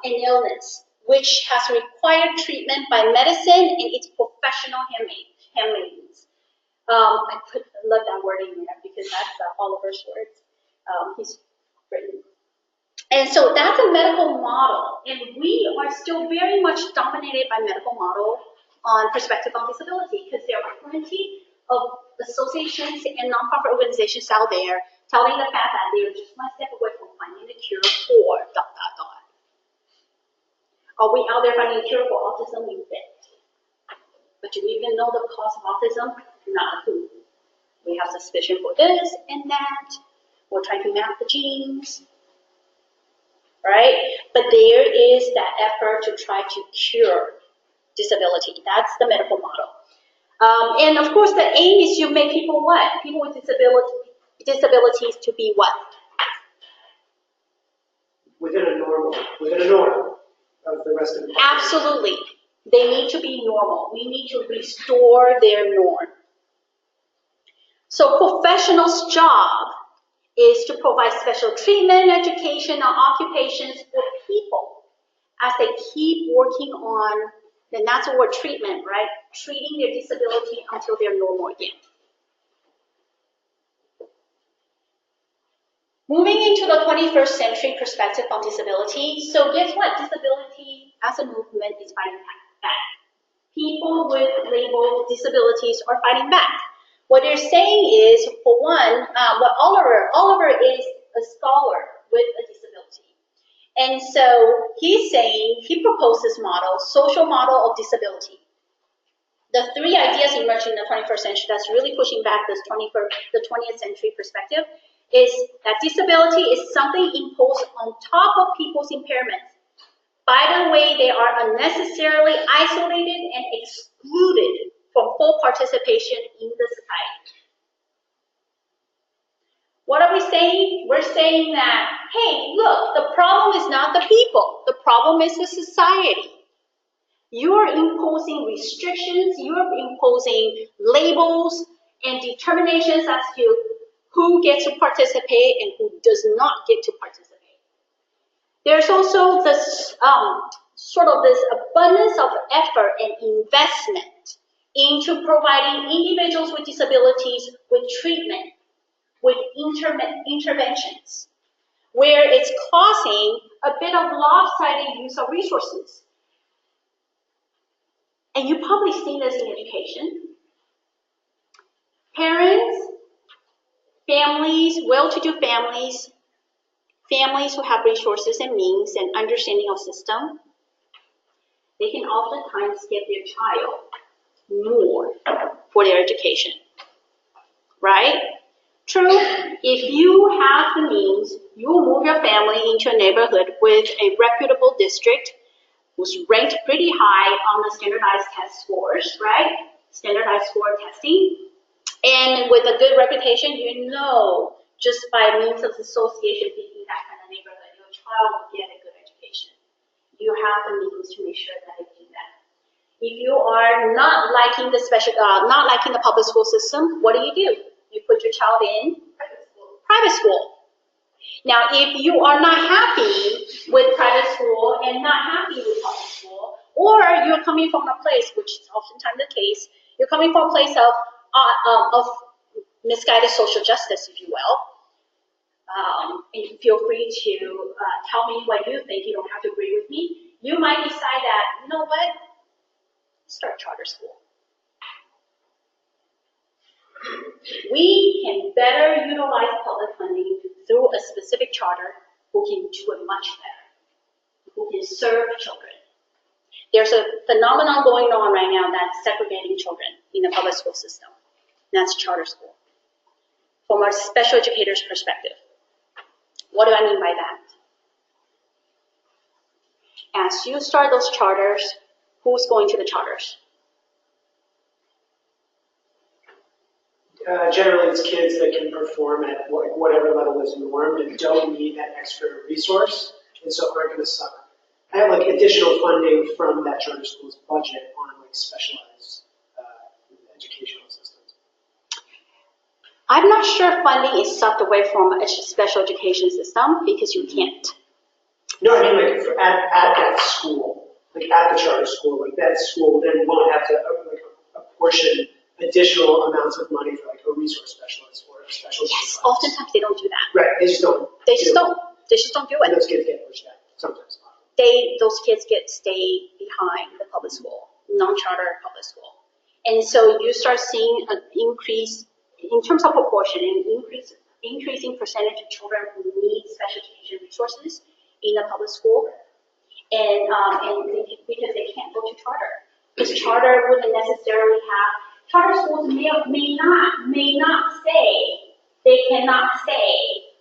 an illness, which has required treatment by medicine and its professional handmaidens. I love that word in there because that's Oliver's words. He's written. And so that's a medical model, and we are still very much dominated by medical model on perspective on disability, because there are plenty of associations and nonprofit organizations out there telling the fact that they're just one step away from finding the cure for ... Are we out there finding a cure for autism? We bet. But do we even know the cause of autism? Not a clue. We have suspicion for this and that. We're trying to map the genes. Right? But there is that effort to try to cure disability. That's the medical model. And of course, the aim is to make people what? People with disabilities to be what? Within a norm of the rest of the population. Absolutely. They need to be normal. We need to restore their norm. So professionals' job is to provide special treatment, education, and occupations for people as they keep working on, then that's the word treatment, right? Treating their disability until they're normal again. Moving into the 21st century perspective on disability, so guess what? Disability as a movement is fighting back. People with labeled disabilities are fighting back. What they're saying is, for one, what Oliver is a scholar with a disability. And so he's saying, he proposed this model, social model of disability. The three ideas emerging in the 21st century that's really pushing back this 20th century perspective is that disability is something imposed on top of people's impairments. By the way, they are unnecessarily isolated and excluded from full participation in the society. What are we saying? We're saying that, hey, look, the problem is not the people. The problem is the society. You're imposing restrictions, you're imposing labels and determinations as to who gets to participate and who does not get to participate. There's also this sort of this abundance of effort and investment into providing individuals with disabilities with treatment, with interventions, where it's causing a bit of lopsided use of resources. And you've probably seen this in education. Parents, families, well-to-do families, families who have resources and means and understanding of system, they can oftentimes give their child more for their education, right? True, if you have the means, you will move your family into a neighborhood with a reputable district who's ranked pretty high on the standardized test scores, right? Standardized score testing. And with a good reputation, you know, just by means of association being in that kind of neighborhood, your child will get a good education. You have the means to make sure that they do that. If you are not liking the public school system, what do? you put your child in Private school. private school. Now, if you are not happy with private school and not happy with public school, or you're coming from a place, which is oftentimes the case, you're coming from a place of misguided social justice, if you will, and feel free to tell me what you think. You don't have to agree with me. You might decide that, you know what, start charter school. We can better utilize public funding through a specific charter who can do it much better, who can serve children. There's a phenomenon going on right now that's segregating children in the public school system. That's charter school. From a special educator's perspective. What do I mean by that? As you start those charters, who's going to the charters? Generally, it's kids that can perform at whatever level is normed and don't need that extra resource, and so aren't going to suffer. I have like additional funding from that charter school's budget on like specialized educational systems. I'm not sure funding is sucked away from a special education system because you can't. No, I mean like at that school, like at the charter school, like that school then won't have to apportion additional amounts of money for like a resource specialist or a special. Yes, oftentimes they don't do that. Right, they just don't. They just don't do And it. those kids get pushed out sometimes. Those kids stay behind the public school, non-charter public school. And so you start seeing an increase in terms of proportion, an increasing percentage of children who need special education resources in the public school, and because they can't go to charter, because charter wouldn't necessarily have charter schools may not say, they cannot say,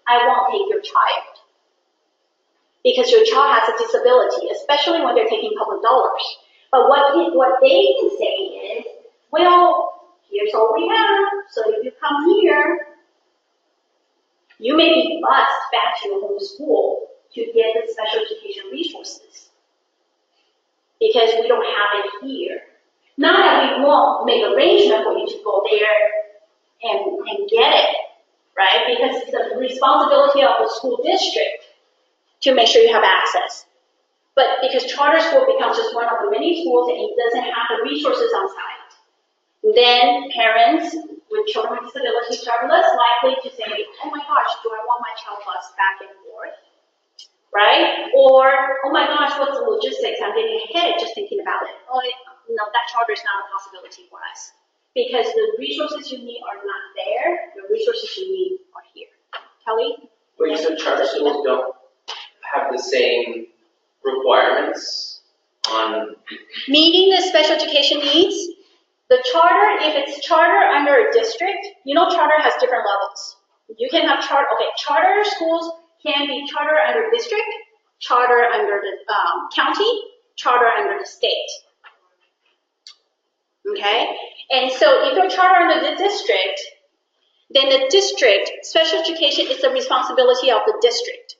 I won't take your child. Because your child has a disability, especially when they're taking public dollars. But what they can say is, well, here's all we have, so if you come here, you may be bused back to your home school to get the special education resources. Because we don't have it here. Not that we won't make arrangement for you to go there and get it, right? Because it's the responsibility of the school district to make sure you have access. But because charter school becomes just one of the many schools and it doesn't have the resources on site, then parents with children with disabilities are less likely to say, oh my gosh, do I want my child bused back and forth? Right? Or, oh my gosh, what's the logistics? I'm getting a headache just thinking about it. Oh, no, that charter is not a possibility for us. Because the resources you need are not there, the resources you need are here. Kelly? Wait, so charter schools don't have the same requirements on? Meeting the special education needs. The charter, if it's charter under a district, you know charter has different levels. You can have charter schools can be charter under district, charter under the county, charter under the state. Okay? And so if you're charter under the district, then the district, special education is the responsibility of the district.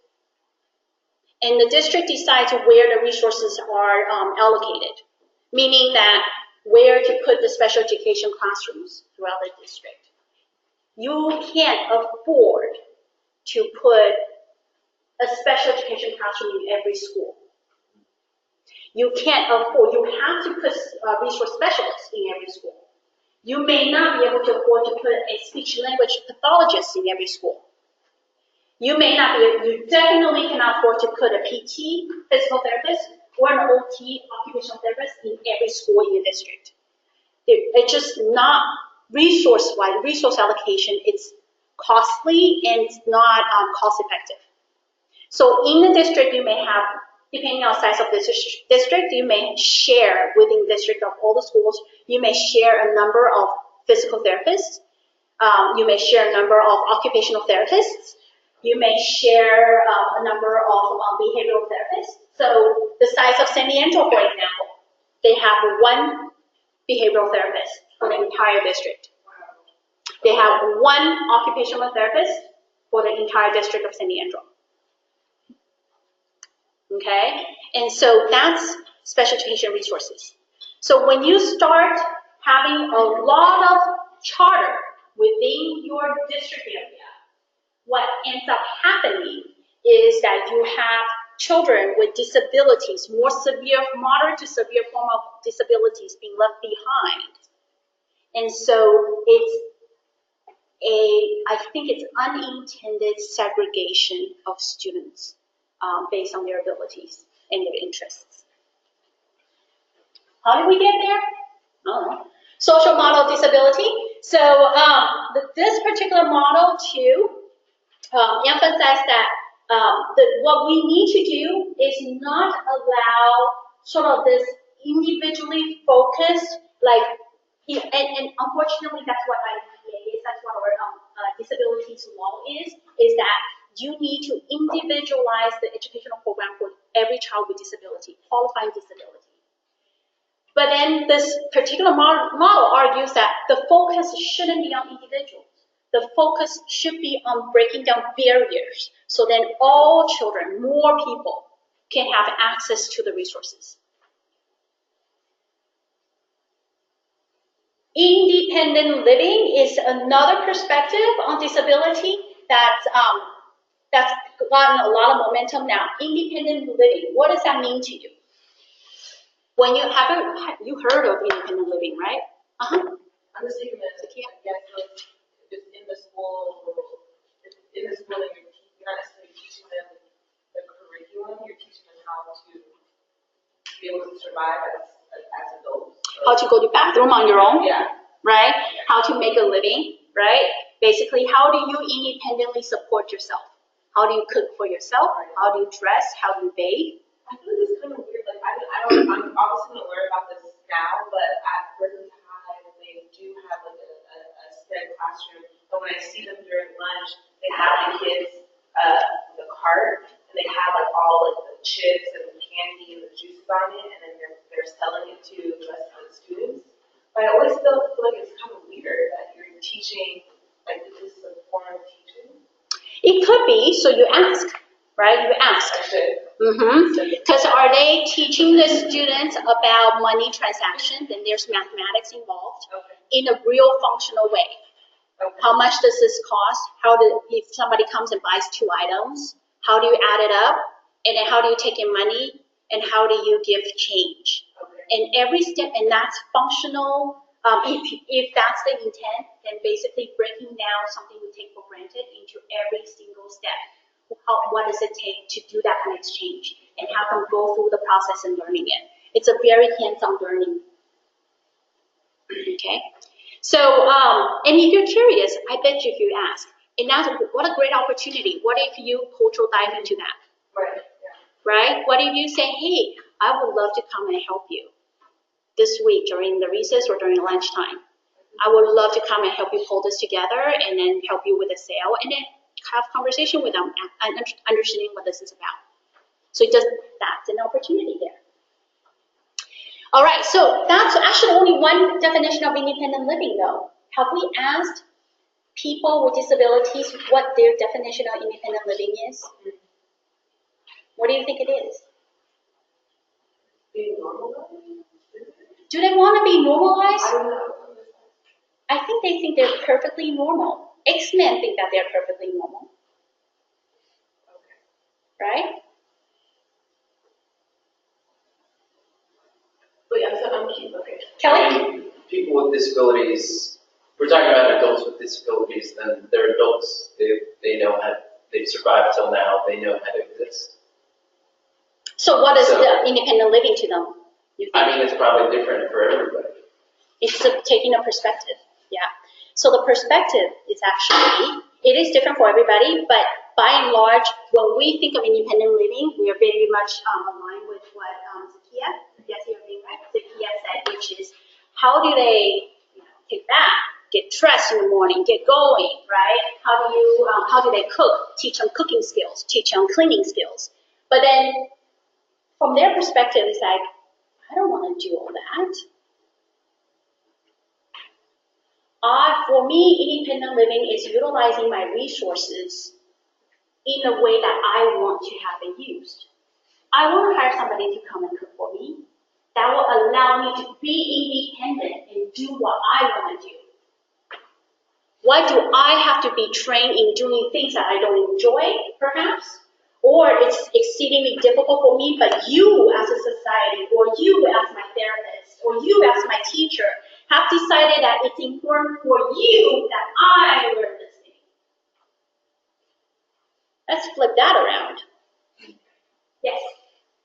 And the district decides where the resources are allocated, meaning that where to put the special education classrooms throughout the district. You can't afford to put a special education classroom in every school. You can't afford, you have to put resource specialists in every school. You may not be able to afford to put a speech language pathologist in every school. You may not be, you definitely cannot afford to put a PT, physical therapist, or an OT, occupational therapist, in every school in your district. It's just not resource-wise, resource allocation, it's costly and it's not cost-effective. So in the district, you may have, depending on the size of the district, you may share within the district of all the schools, you may share a number of physical therapists, you may share a number of occupational therapists, you may share a number of behavioral therapists. So the size of San Leandro, for example, they have one behavioral therapist for the entire district. They have one occupational therapist for the entire district of San Leandro. Okay? And so that's special education resources. So when you start having a lot of charter within your district area, what ends up happening is that you have children with disabilities, more severe, moderate to severe form of disabilities being left behind. And so I think it's unintended segregation of students based on their abilities and their interests. How did we get there? I don't know. Social model of disability. So this particular model too emphasizes that what we need to do is not allow sort of this individually focused, like, and unfortunately that's what IDEA is, that's what our disabilities law is that you need to individualize the educational program for every child with disability, qualifying disability. But then this particular model argues that the focus shouldn't be on individuals. The focus should be on breaking down barriers so then all children, more people, can have access to the resources. Independent living is another perspective on disability that's gotten a lot of momentum now. Independent living, what does that mean to you? When you heard of independent living, right? I'm just thinking that, yeah, so it's in the school, and you're not necessarily teaching them the curriculum, you're teaching them how to be able to survive as adults. How to go to the bathroom on your own, Yeah. right? How to make a living, right? Basically, how do you independently support yourself? How do you cook for yourself? How do you dress? How do you bathe? I feel like it's kind of weird. Like, I'm obviously going to learn about this now, but at Berkeley High, they do have like a STEM classroom. But when I see them during lunch, they have the kids the cart, and they have like all like the chips and the candy and the juices on it, and then they're selling it to the rest of the students. But I always feel like it's kind of weird that you're teaching, like this is a form of teaching. It could be, so you ask, right? You ask. I should. Because are they teaching the students about money transactions? Then there's mathematics involved in a real functional way. How much does this cost? If somebody comes and buys 2 items, how do you add it up? And then how do you take in money? And how do you give change? And every step, and that's functional. If that's the intent, then basically breaking down something we take for granted into every single step. What does it take to do that kind of exchange, and how can we go through the process and learning it? It's a very hands-on learning. Okay, so and if you're curious, I bet you if you ask, and that's what a great opportunity. What if you cultural dive into that? Right. Yeah. Right? What if you say, hey, I would love to come and help you this week during the recess or during lunchtime. I would love to come and help you pull this together and then help you with a sale and then have conversation with them and understanding what this is about. So that's an opportunity there. All right, so that's actually only one definition of independent living though. Have we asked people with disabilities what their definition of independent living is? What do you think it is? Being normal? Do they want to be normalized? I don't know. I think they think they're perfectly normal. X-Men think that they're perfectly normal. Right? Wait, I'm cute. Okay. Kelly? People with disabilities, we're talking about adults with disabilities, then they're adults. They know how, they've survived till now, they know how to exist. So what is the independent living to them? You think? I mean, it's probably different for everybody. It's taking a perspective, yeah. So the perspective is actually, it is different for everybody, but by and large, when we think of independent living, we are very much aligned with what Zakia, yes, you're being right, Zakia said, which is how do they take bath, get dressed in the morning, get going, right? How do they cook, teach them cooking skills, teach them cleaning skills. But then from their perspective, it's like, I don't want to do all that. For me, independent living is utilizing my resources in a way that I want to have it used. I want to hire somebody to come and cook for me. That will allow me to be independent and do what I want to do. Why do I have to be trained in doing things that I don't enjoy, perhaps? Or it's exceedingly difficult for me, but you as a society, or you as my therapist, or you as my teacher, have decided that it's important for you that I learn this thing. Let's flip that around. Yes?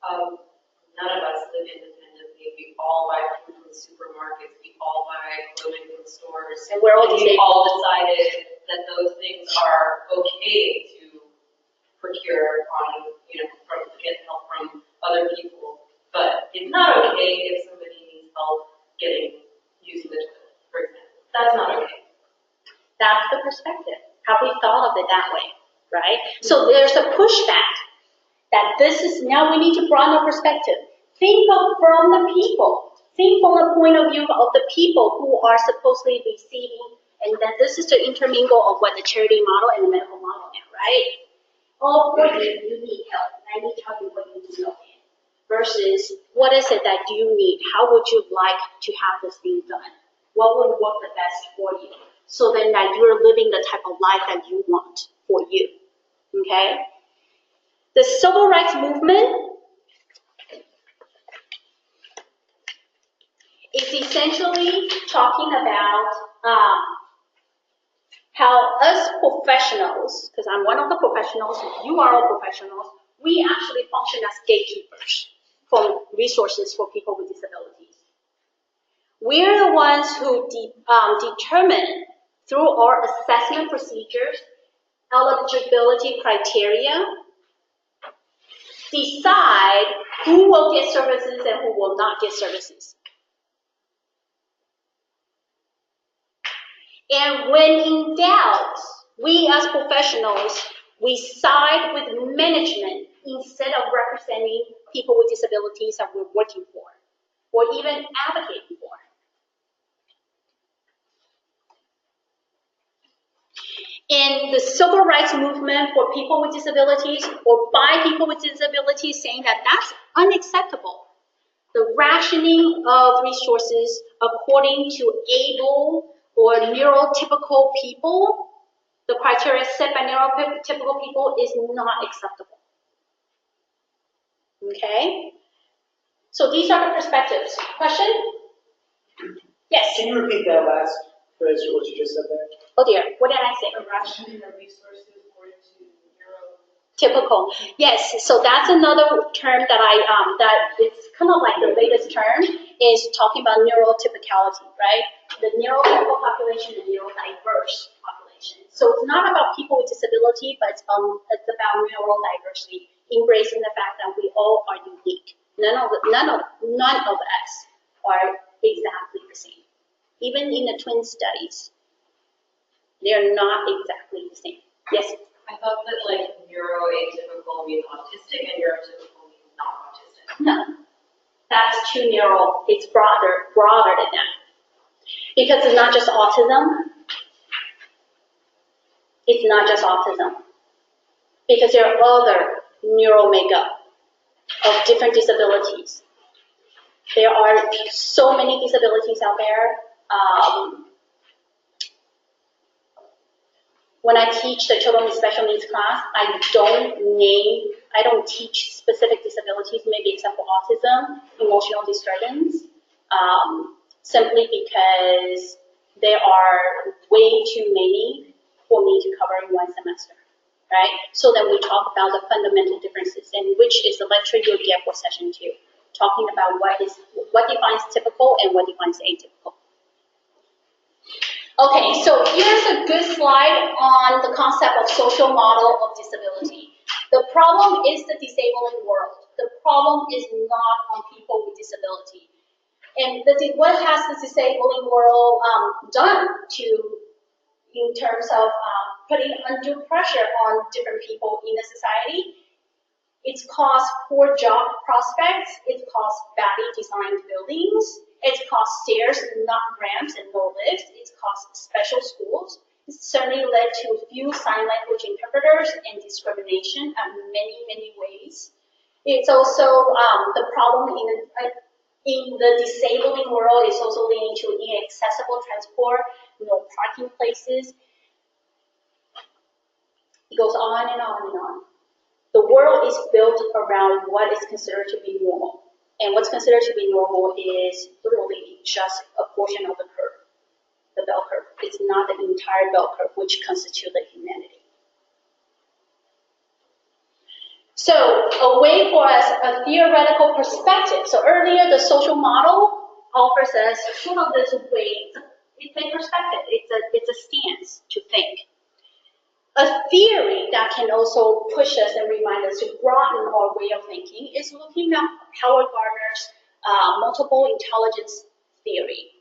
None of us live independently. We all buy food from supermarkets. We all buy clothing from stores. And we're all We all decided that those things are okay to procure on, from get help from other people. But it's not okay if somebody needs help using the toilet, for example. That's not okay. That's the perspective. Have we thought of it that way, right? So there's a pushback that this is, now we need to broaden our perspective. Think of from the people. Think from the point of view of the people who are supposedly receiving, and then this is the intermingle of what the charity model and the medical model now, right? Oh, for you need help. I need to tell you what you need help in. Versus, what is it that you need? How would you like to have this thing done? What would work the best for you? So then that you're living the type of life that you want for you, okay? The civil rights movement is essentially talking about how us professionals, because I'm one of the professionals, you are all professionals, we actually function as gatekeepers for resources for people with disabilities. We're the ones who determine through our assessment procedures, eligibility criteria, decide who will get services and who will not get services. And when in doubt, we as professionals, we side with management instead of representing people with disabilities that we're working for or even advocating for. In the civil rights movement for people with disabilities or by people with disabilities saying that that's unacceptable. The rationing of resources according to able or neurotypical people, the criteria set by neurotypical people is not acceptable. Okay? So these are the perspectives. Question? Yes? Can you repeat that last phrase, what you just said there? Oh dear, what did I say? The rationing of resources according to Typical. Yes, so that's another term that that it's kind of like the latest term is talking about neurotypicality, right? The neurotypical population and neurodiverse population. So it's not about people with disability, but it's about neurodiversity, embracing the fact that we all are unique. None of us are exactly the same. Even in the twin studies, they're not exactly the same. Yes? I thought that neuroatypical means autistic and neurotypical means not autistic. No, that's too narrow. It's broader than that. Because it's not just autism. It's not just autism. Because there are other neural makeup of different disabilities. There are so many disabilities out there. When I teach the children with special needs class, I don't teach specific disabilities, maybe except for autism, emotional disturbance, simply because there are way too many for me to cover in one semester, right? So then we talk about the fundamental differences, and which is the lecture you'll get for session 2, talking about what defines typical and what defines atypical. Okay, so here's a good slide on the concept of social model of disability. The problem is the disabling world. The problem is not on people with disability. And what has the disabling world done in terms of putting undue pressure on different people in the society? It's caused poor job prospects. It's caused badly designed buildings. It's caused stairs, not ramps, and no lifts. It's caused special schools. It's certainly led to few sign language interpreters and discrimination in many, many ways. It's also the problem in the disabling world is also leading to inaccessible transport, no parking places, It goes on and on and on. The world is built around what is considered to be normal. And what's considered to be normal is literally just a portion of the curve, the bell curve. It's not the entire bell curve which constitutes the humanity. So a way for us, a theoretical perspective. So earlier the social model offers us sort of this way. It's a perspective. It's a stance to think. A theory that can also push us and remind us to broaden our way of thinking is looking at Howard Gardner's multiple intelligence theory.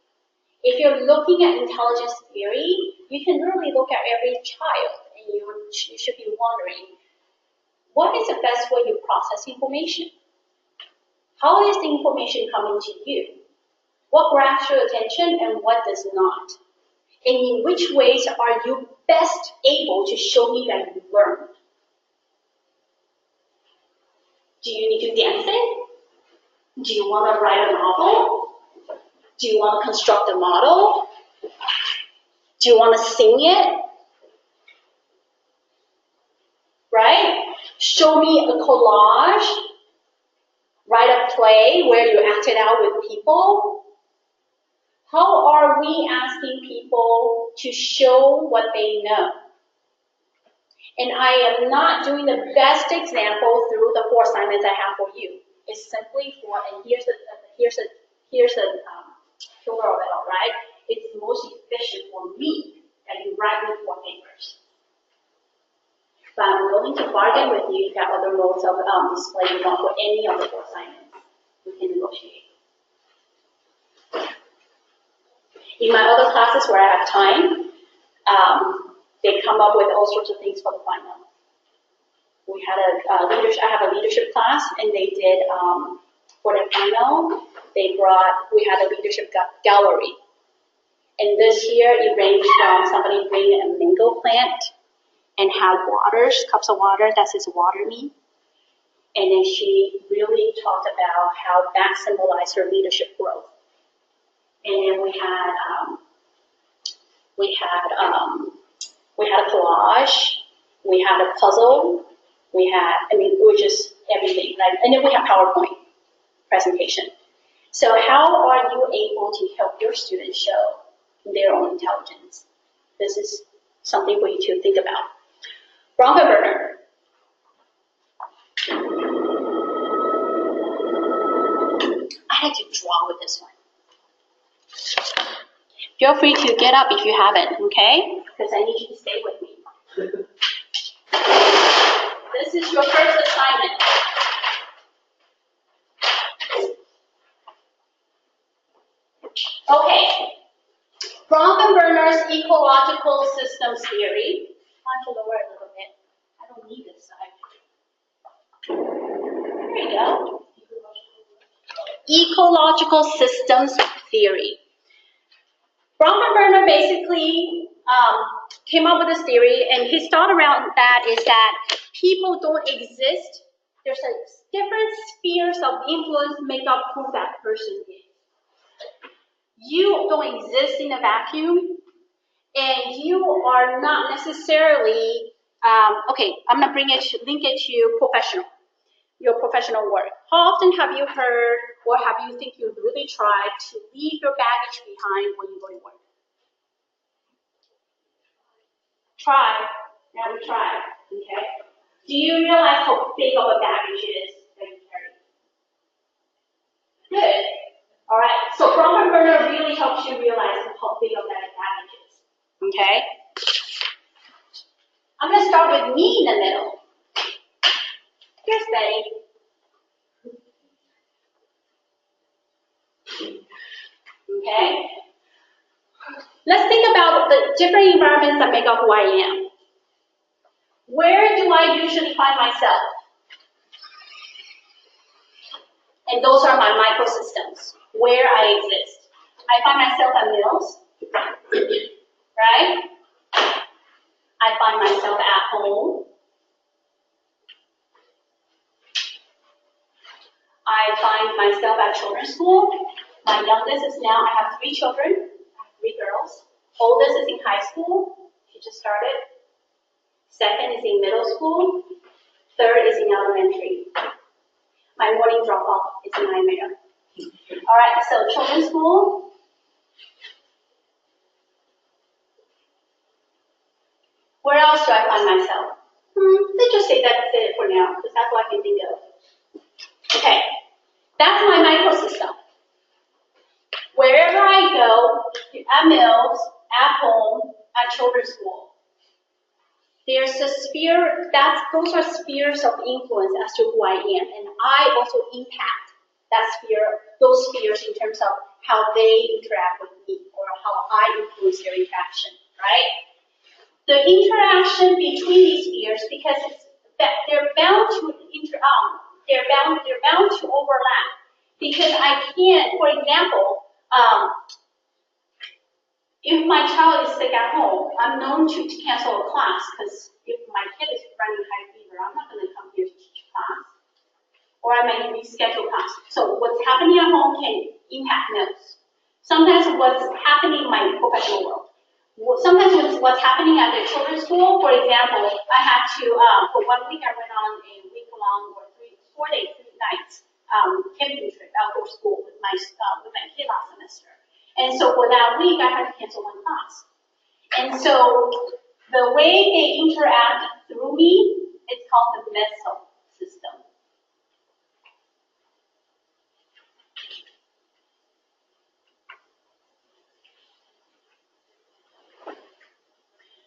If you're looking at intelligence theory, you can really look at every child and you should be wondering, what is the best way you process information? How is the information coming to you? What grabs your attention and what does not? And in which ways are you best able to show me that you learned? Do you need to dance it? Do you want to write a novel? Do you want to construct a model? Do you want to sing it? Right? Show me a collage. Write a play where you act it out with people. How are we asking people to show what they know? And I am not doing the best example through the 4 assignments I have for you. It's simply for, and here's a killer of it all, right? It's most efficient for me that you write me 4 papers. But I'm willing to bargain with you if you have other modes of display you want for any of the 4 assignments. We can negotiate. In my other classes where I have time, they come up with all sorts of things for the final. We had I have a leadership class, and they did, for the final, we had a leadership gallery. And this year, it ranged from somebody bringing a mango plant and had cups of water, that's his water mean. And then she really talked about how that symbolized her leadership growth. And then we had a collage, we had a puzzle, it was just everything. And then we had PowerPoint presentation. So how are you able to help your students show their own intelligence? This is something for you to think about. Bronfenbrenner. I had to draw with this one. Feel free to get up if you haven't, okay? Because I need you to stay with me. This is your first assignment. Okay. Bronfenbrenner's ecological systems theory. Why don't you lower it a little bit? I don't need this side. There you go. Ecological systems theory. Bronfenbrenner basically came up with this theory, and his thought around that is that people don't exist. There's different spheres of influence make up who that person is. You don't exist in a vacuum, and you are not necessarily, okay, I'm going to link it to your professional work. How often have you heard, or have you think you really tried to leave your baggage behind when you go to work? Try. Now we try. Okay. Do you realize how big of a baggage it is that you carry? Good. All right. So Bronfenbrenner really helps you realize how big of that baggage is. Okay. I'm going to start with me in the middle. Here's Betty. Okay? Let's think about the different environments that make up who I am. Where do I usually find myself? And those are my microsystems, where I exist. I find myself at meals, right? I find myself at home. I find myself at children's school. My youngest is now, I have 3 children, I have 3 girls. Oldest is in high school, she just started. Second is in middle school. Third is in elementary. My morning drop-off is a nightmare. All right, so children's school. Where else do I find myself? Let's just say that's it for now, because that's what I can think of. Okay, that's my microsystem. Wherever I go, at meals, at home, at children's school, there's a sphere, those are spheres of influence as to who I am, and I also impact that sphere, those spheres in terms of how they interact with me, or how I influence their interaction, right? The interaction between these spheres, because they're bound to they're bound to overlap. Because I can't, for example, if my child is sick at home, I'm known to cancel a class, because if my kid is running high fever, I'm not going to come here to teach class. Or I might reschedule class. So what's happening at home can impact meals. Sometimes what's happening in my professional world. Sometimes what's happening at the children's school, for example, I had to, for 1 week I went on a week-long or 4 days, 3 nights camping trip, outdoor school with my kid last semester. And so for that week, I had to cancel 1 class. And so the way they interact through me, it's called the meso system.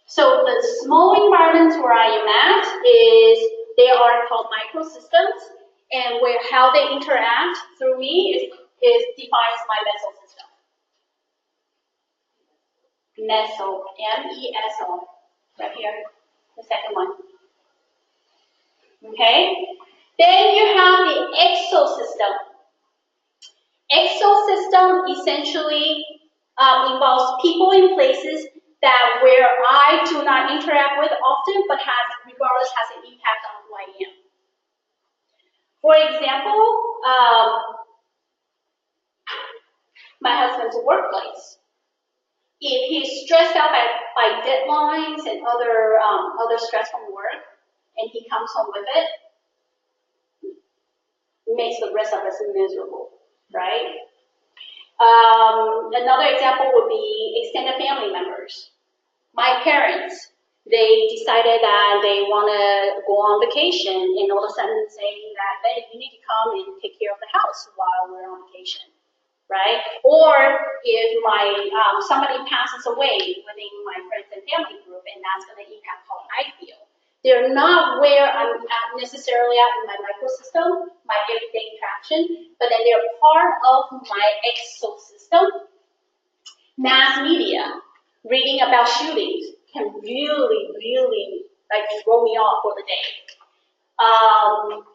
So the small environments where I am at they are called microsystems, and how they interact through me defines my meso system. Meso, M-E-S-O, right here, the second one. Okay? Then you have the exosystem. Exosystem essentially involves people and places that where I do not interact with often, but regardless has an impact on who I am. For example, my husband's workplace. If he's stressed out by deadlines and other stress from work, and he comes home with it makes the rest of us miserable, right? Another example would be extended family members. My parents, they decided that they want to go on vacation, and all of a sudden saying that, hey, you need to come and take care of the house while we're on vacation, right? Or if somebody passes away within my friends and family group, and that's going to impact how I feel. They're not where I'm necessarily at in my microsystem, my everyday interaction, but then they're part of my exosystem. Mass media, reading about shootings can really, really throw me off for the day.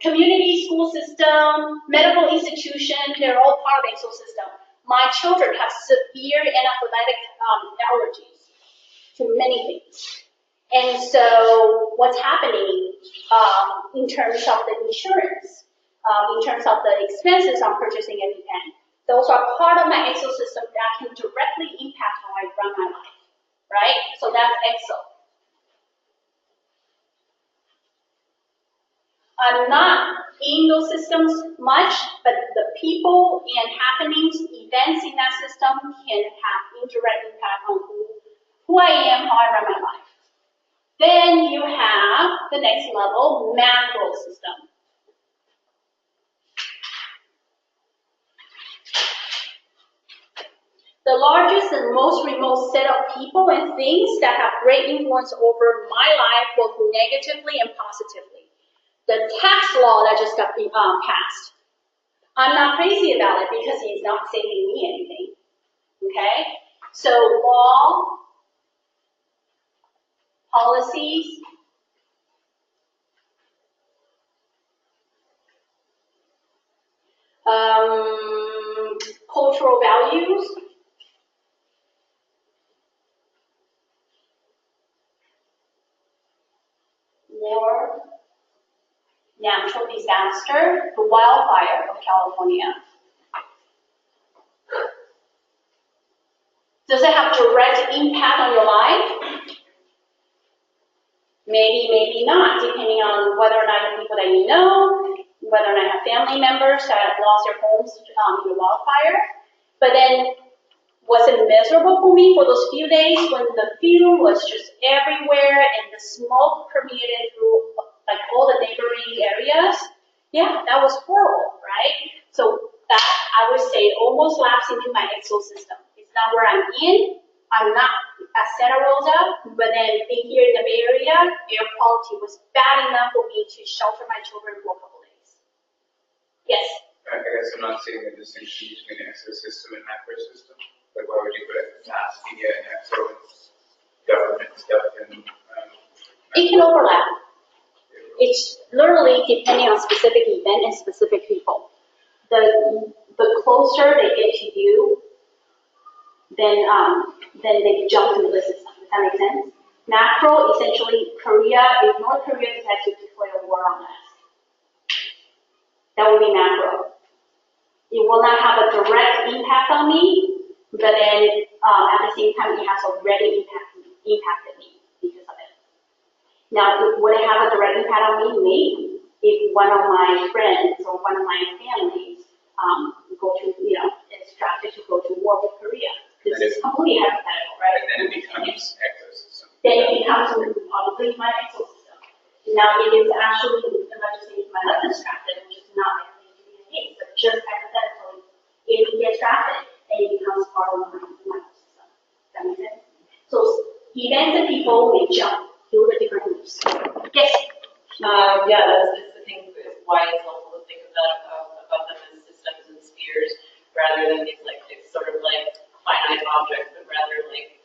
Community school system, medical institution, they're all part of the exosystem. My children have severe anaphylactic allergies to many things. And so what's happening in terms of the insurance, in terms of the expenses I'm purchasing every end, those are part of my exosystem that can directly impact how I run my life, right? So that's exo. I'm not in those systems much, but the people and happenings, events in that system can have indirect impact on who I am, how I run my life. Then you have the next level, macro system. The largest and most remote set of people and things that have great influence over my life, both negatively and positively. The tax law that just got passed. I'm not crazy about it because he's not saving me anything. Okay? So law, policies, cultural values, war, natural disaster, the wildfire of California. Does it have direct impact on your life? Maybe, maybe not, depending on whether or not the people that you know, whether or not you have family members that lost their homes in the wildfire. But then, was it miserable for me for those few days when the fume was just everywhere and the smoke permeated through like all the neighboring areas? Yeah, that was horrible, right? So that, I would say, almost lapsed into my exosystem. It's not where I'm in. I'm not at Santa Rosa, but then being here in the Bay Area, air quality was bad enough for me to shelter my children for a couple days. Yes? I guess I'm not seeing the distinction between exosystem and macrosystem. Like, why would you put mass media and exo government stuff in? It can overlap. It's literally depending on specific event and specific people. The closer they get to you, then they jump into the system. Does that make sense? Macro, essentially, Korea, if North Korea decides to declare war on us, that would be macro. It will not have a direct impact on me, but then at the same time, it has already impacted me because of it. Now, would it have a direct impact on me? Maybe. If one of my friends or one of my families is drafted to go to war with Korea. This is completely hypothetical, right? And then it becomes exosystem. Then it becomes probably my exosystem. Now, it is actually, let's just say my husband's drafted, which is not likely to be the case, but just hypothetically, if he gets drafted, then it becomes part of my system. Does that make sense? So events and people may jump through the different groups. Yes? Yeah, that's the thing, is why it's helpful to think about them as systems and spheres, rather than these sort of finite objects, but rather things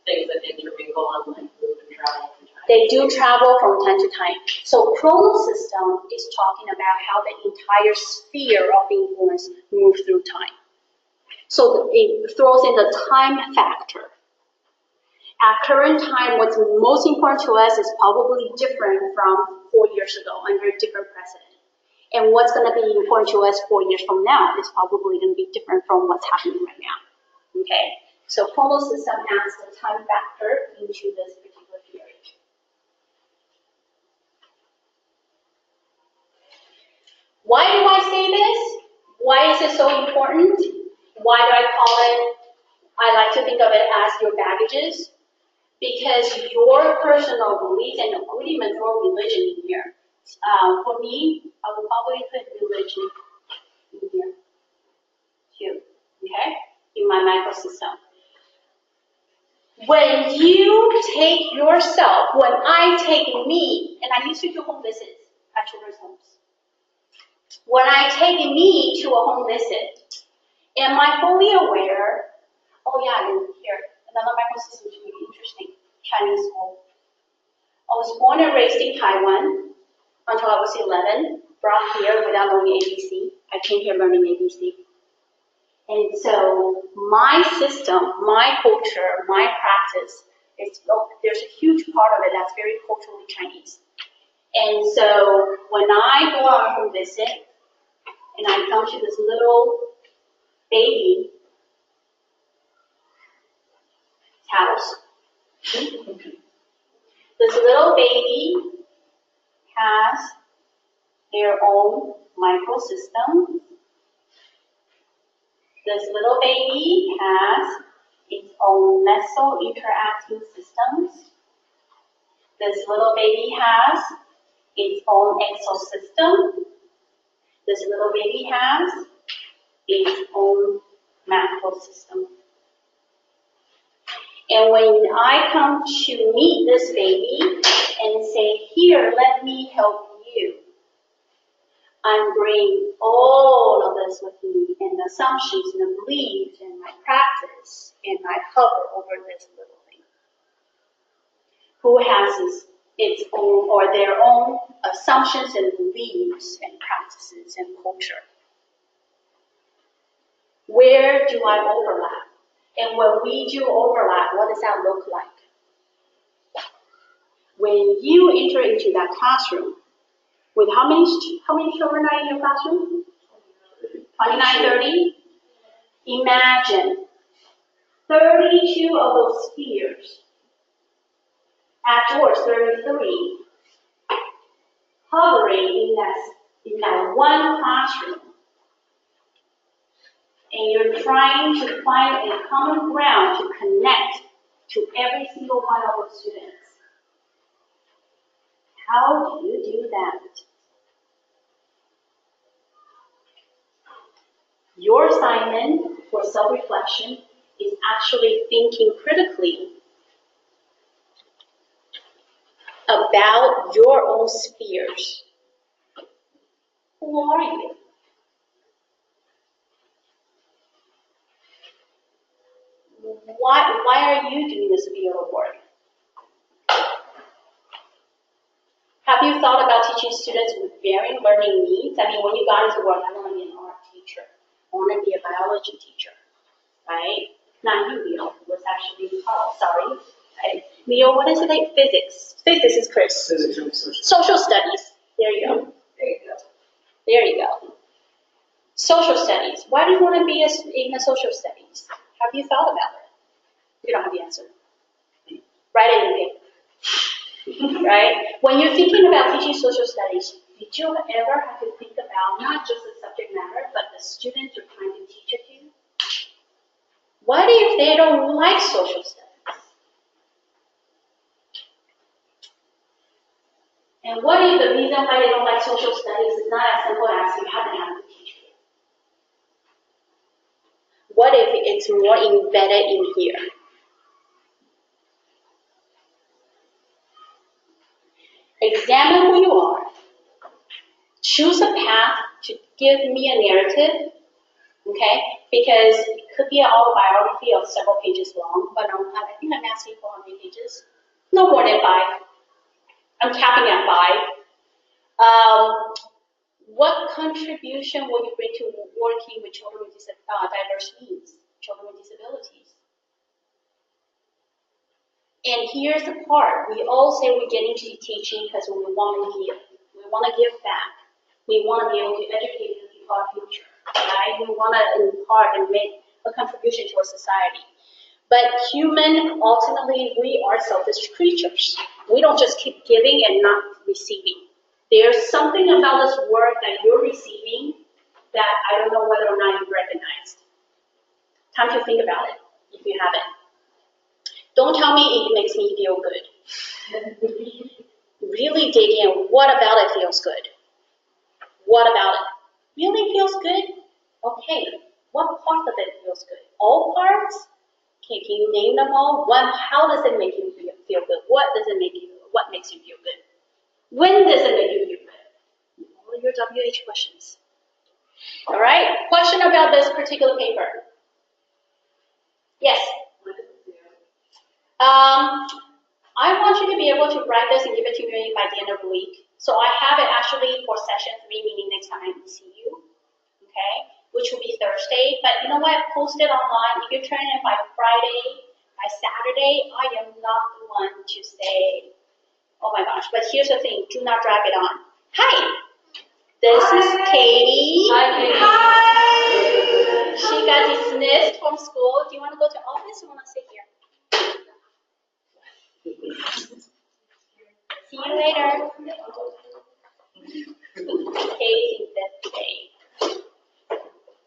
that intermingle and move and travel from time. They do travel from time to time. So chronal system is talking about how the entire sphere of influence moves through time. So it throws in the time factor. At current time, what's most important to us is probably different from 4 years ago under a different precedent. And what's going to be important to us 4 years from now is probably going to be different from what's happening right now. Okay? So chronal system adds the time factor into this particular period. Why do I say this? Why is it so important? Why do I call it, I like to think of it as your baggages? Because your personal beliefs, and I would even throw religion in here. For me, I would probably put religion in here too, okay? In my microsystem. When you take yourself, when I take me, and I used to do home visits at children's homes. When I take me to a home visit, am I fully aware, oh yeah, here, another microsystem is really interesting, Chinese school. I was born and raised in Taiwan until I was 11, brought here without learning ABC. I came here learning ABC. And so my system, my culture, my practice, there's a huge part of it that's very culturally Chinese. And so when I go on a home visit, and I come to this little baby house, this little baby has their own microsystem. This little baby has its own meso-interacting systems. This little baby has its own exosystem. This little baby has its own macrosystem. And when I come to meet this baby and say, here, let me help you, I'm bringing all of this with me, and the assumptions and the beliefs and my practice, and I hover over this little thing. Who has its own or their own assumptions and beliefs and practices and culture. Where do I overlap? And when we do overlap, what does that look like? When you enter into that classroom, with how many children are in your classroom? 29, 30? Imagine 32 of those spheres at George 33, hovering in that one classroom, and you're trying to find a common ground to connect to every single one of those students. How do you do that? Your assignment for self-reflection is actually thinking critically about your own spheres. Who are you? Why are you doing this field of work? Have you thought about teaching students with varying learning needs? I mean, when you got into work, I want to be an art teacher. I want to be a biology teacher, right? Not you, Leo. It was actually Carl, sorry. Right? Leo, what is it like? Physics. Physics is Chris. Physics and Social studies. There you go. There you go. There you go. Social studies. Why do you want to be in the social studies? Have you thought about it? You don't have the answer. Write it in paper. Right? When you're thinking about teaching social studies, did you ever have to think about not just the subject matter, but the student you're trying to teach it to? What if they don't like social studies? And what if the reason why they don't like social studies is not as simple as you haven't had to teach it? What if it's more embedded in here? Examine who you are. Choose a path to give me a narrative, okay? Because it could be an autobiography of several pages long, but I think I'm asking for how many pages? No more than 5. I'm capping at 5. What contribution will you bring to working with children with diverse needs, children with disabilities? And here's the part. We all say we get into teaching because we want to give. We want to give back. We want to be able to educate the people of our future, right? We want to impart and make a contribution to our society. But ultimately, we are selfish creatures. We don't just keep giving and not receiving. There's something about this work that you're receiving that I don't know whether or not you've recognized. Time to think about it, if you haven't. Don't tell me it makes me feel good. Really dig in. What about it feels good? What about it? Really feels good? Okay. What part of it feels good? All parts? Okay, can you name them all? How does it make you feel good? What makes you feel good? When does it make you feel good? All your WH questions. All right. Question about this particular paper. Yes. I want you to be able to write this and give it to me by the end of the week. So I have it actually for session 3, meaning next time I see you, okay, which will be Thursday. But you know what? Post it online. If you turn it in by Friday, by Saturday, I am not the one to say, oh my gosh. But here's the thing. Do not drag it on. Hi. This is Katie. Hi, Katie. Hi. She got dismissed from school. Do you want to go to office or want to sit here? See you later. Katie's in bed today.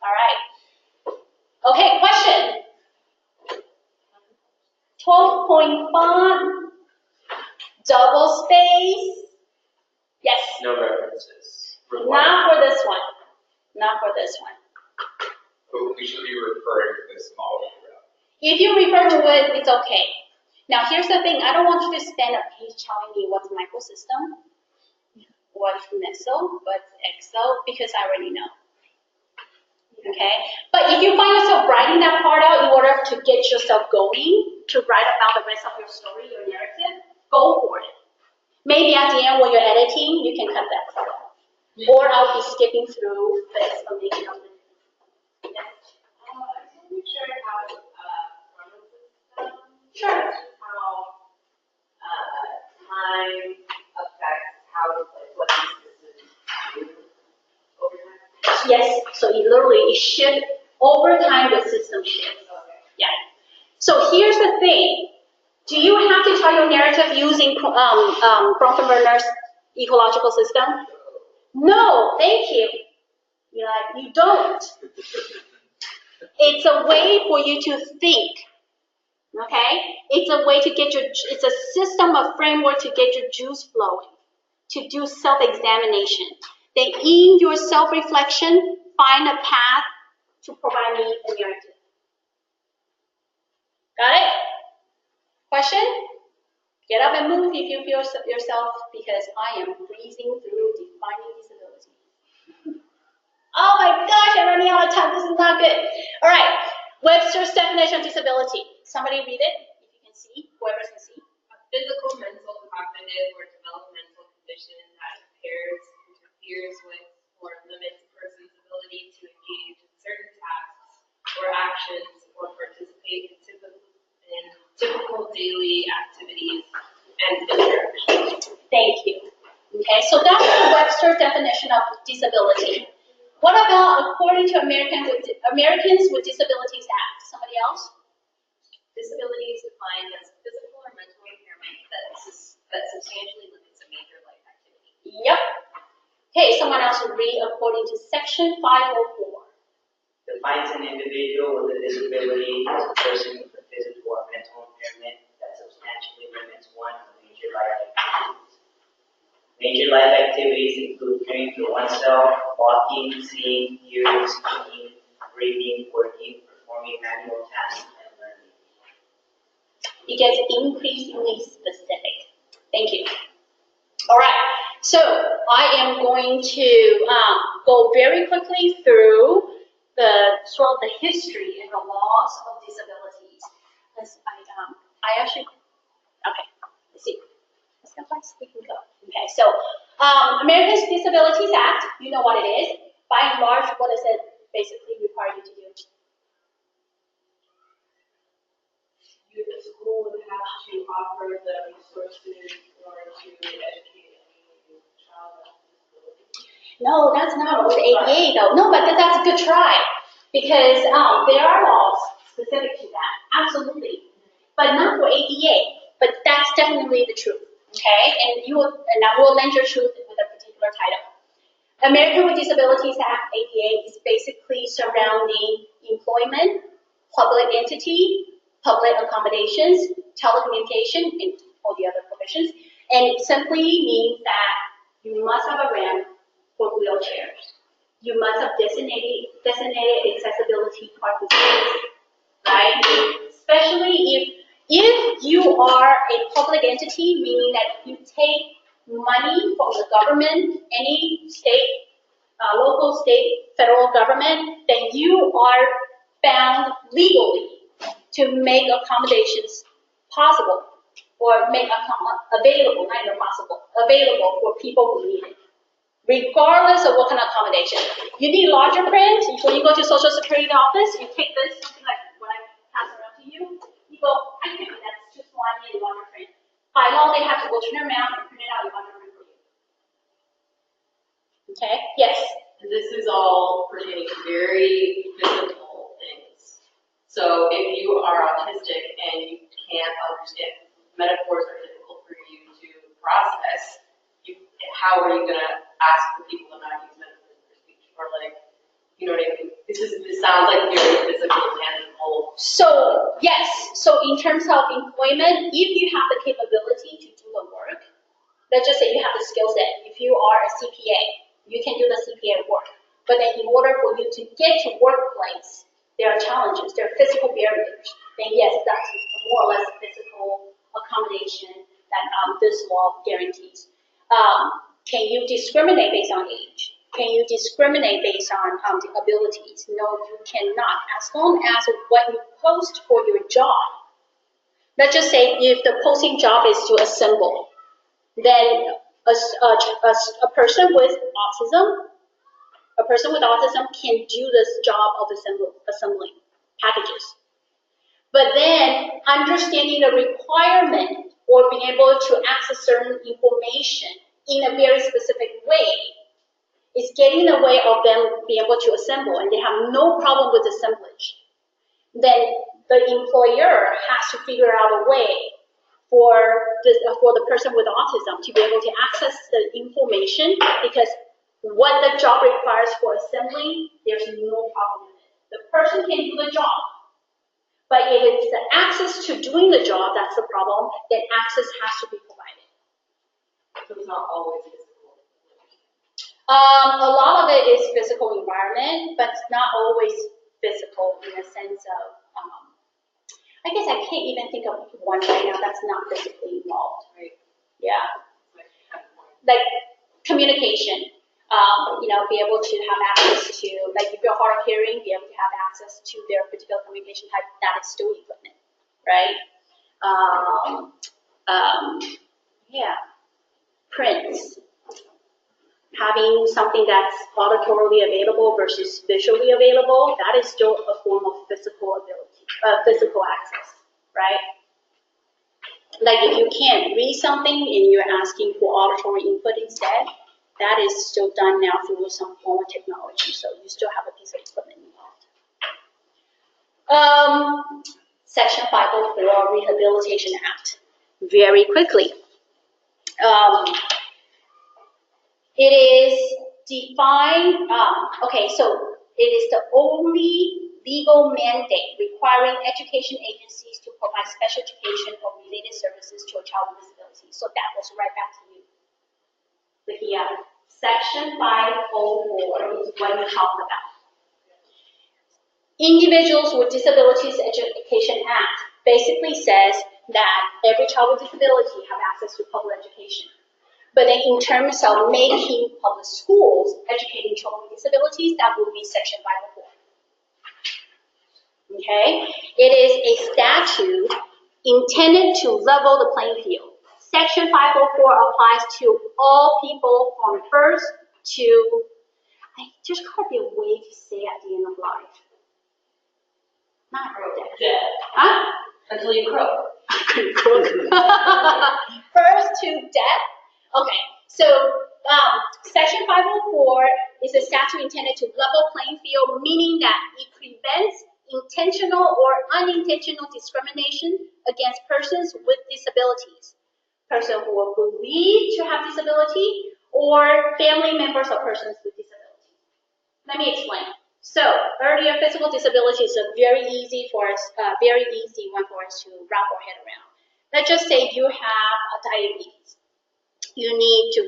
All right. Okay, question. 12-point font, double space. Yes. No references. Not for this one. Not for this one. But we should be referring to this model throughout. If you refer to it, it's okay. Now, here's the thing. I don't want you to spend a page telling me what's microsystem, what's Meso, what's Excel, because I already know. Okay? But if you find yourself writing that part out in order to get yourself going, to write about the rest of your story, your narrative, go for it. Maybe at the end when you're editing, you can cut that part off. Or I'll be skipping through the explanation of it. Yes? I'm not sure how chronosystem. Sure. How time affects how what these systems do over time. Yes, so it shifts over time, the system shifts. Okay. Yeah. So here's the thing. Do you have to tell your narrative using Bronfenbrenner's ecological system? No, thank you. You're like, you don't. It's a way for you to think. Okay? It's a way to get it's a system of framework to get your juice flowing, to do self-examination. Then in your self-reflection, find a path to provide me a narrative. Got it? Question? Get up and move if you feel yourself, because I am breezing through defining disability. Oh my gosh, I'm running out of time. This is not good. All right. Webster's definition of disability. Somebody read it, if you can see, whoever can see. A physical, mental, cognitive, or developmental condition that interferes with or limits a person's ability to engage in certain tasks or actions or participate in typical daily activities and interactions. Thank you. Okay, so that's the Webster definition of disability. What about according to Americans with Disabilities Act? Somebody else? Disability is defined as physical or mental impairment that substantially limits a major life activity. Yep. Okay, someone else will read according to Section 504. Defines an individual with a disability as a person with a physical or mental impairment that substantially limits one of major life activities. Major life activities include caring for oneself, walking, seeing, hearing, speaking, breathing, working, performing manual tasks, and learning. It gets increasingly specific. Thank you. All right, so I am going to go very quickly through the sort of the history and the laws of disabilities. I actually, okay, let's see. Let's go fast, we can go. Okay, so Americans with Disabilities Act, you know what it is. By and large, what does it basically require you to do? You, the school, would have to offer the resources in order to educate any child with disability. No, that's not with ADA though. No, but that's a good try, because there are laws specific to that, absolutely, but not for ADA. But that's definitely the truth, okay? And I will lend your truth with a particular title. American with Disabilities Act, ADA, is basically surrounding employment, public entity, public accommodations, telecommunication, and all the other provisions. And it simply means that you must have a ramp for wheelchairs. You must have designated accessibility parking spaces, right? Especially if you are a public entity, meaning that you take money from the government, any state, local, state, federal government, then you are bound legally to make accommodations possible, or make available, not even possible, available for people who need it, regardless of what kind of accommodation. You need larger print. When you go to Social Security office, you take this, something like what I pass around to you. You go, I think that's just why I need larger print. By law, they have to go to their mouth and print it out in larger print for you. Okay? Yes. And this is all pertaining to very physical things. So if you are autistic and you can't understand, metaphors are difficult for you to process, how are you going to ask for people to not use metaphors for speech? Or like, you know what I mean? This sounds like very physical, tangible. So, yes. So in terms of employment, if you have the capability to do the work, let's just say you have the skill set. If you are a CPA, you can do the CPA work. But then in order for you to get to workplace, there are challenges, there are physical barriers. Then yes, that's more or less physical accommodation that this law guarantees. Can you discriminate based on age? Can you discriminate based on the abilities? No, you cannot. As long as what you post for your job, let's just say if the posting job is to assemble, then a person with autism can do this job of assembling packages. But then understanding the requirement or being able to access certain information in a very specific way is getting in the way of them being able to assemble, and they have no problem with assemblage. Then the employer has to figure out a way for the person with autism to be able to access the information, because what the job requires for assembling, there's no problem with it. The person can do the job. But if it's the access to doing the job that's the problem, then access has to be provided. So it's not always physical. A lot of it is physical environment, but it's not always physical in the sense of, I guess I can't even think of one right now that's not physically involved. Right. Yeah. Like communication, be able to have access to, like if you're hard of hearing, be able to have access to their particular communication type, that is still equipment, right? Prints. Having something that's auditorily available versus visually available, that is still a form of physical ability, physical access, right? Like if you can't read something and you're asking for auditory input instead, that is still done now through some form of technology, so you still have a piece of equipment involved. Section 504, Rehabilitation Act. Very quickly. It is defined, so it is the only legal mandate requiring education agencies to provide special education or related services to a child with disability. So that was right back to you. But here, Section 504 is what we talked about. Individuals with Disabilities Education Act basically says that every child with disability have access to public education. But then in terms of making public schools educating children with disabilities, that would be Section 504. Okay? It is a statute intended to level the playing field. Section 504 applies to all people from birth to, there's got to be a way to say at the end of life. Not death. Huh? Until you croak. Birth to death. Okay, so Section 504 is a statute intended to level playing field, meaning that it prevents intentional or unintentional discrimination against persons with disabilities, persons who are believed to have disability, or family members of persons with disability. Let me explain. So earlier, physical disability is a very easy one for us to wrap our head around. Let's just say you have a diabetes. You need to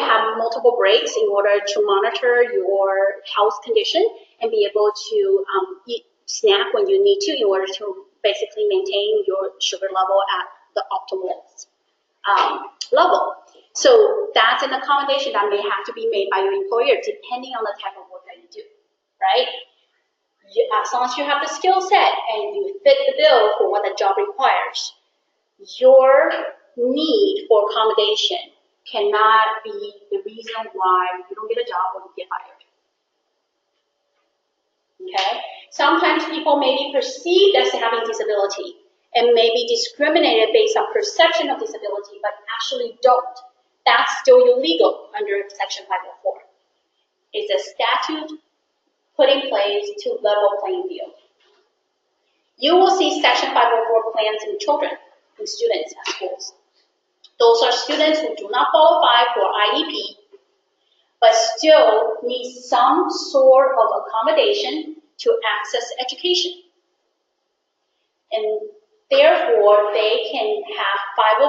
have multiple breaks in order to monitor your health condition and be able to eat snack when you need to in order to basically maintain your sugar level at the optimal level. So that's an accommodation that may have to be made by your employer depending on the type of work that you do, right? As long as you have the skill set and you fit the bill for what the job requires, your need for accommodation cannot be the reason why you don't get a job or you get fired. Okay? Sometimes people may be perceived as having disability and may be discriminated based on perception of disability, but actually don't. That's still illegal under Section 504. It's a statute put in place to level playing field. You will see Section 504 plans in children and students at schools. Those are students who do not qualify for IEP, but still need some sort of accommodation to access education. And therefore, they can have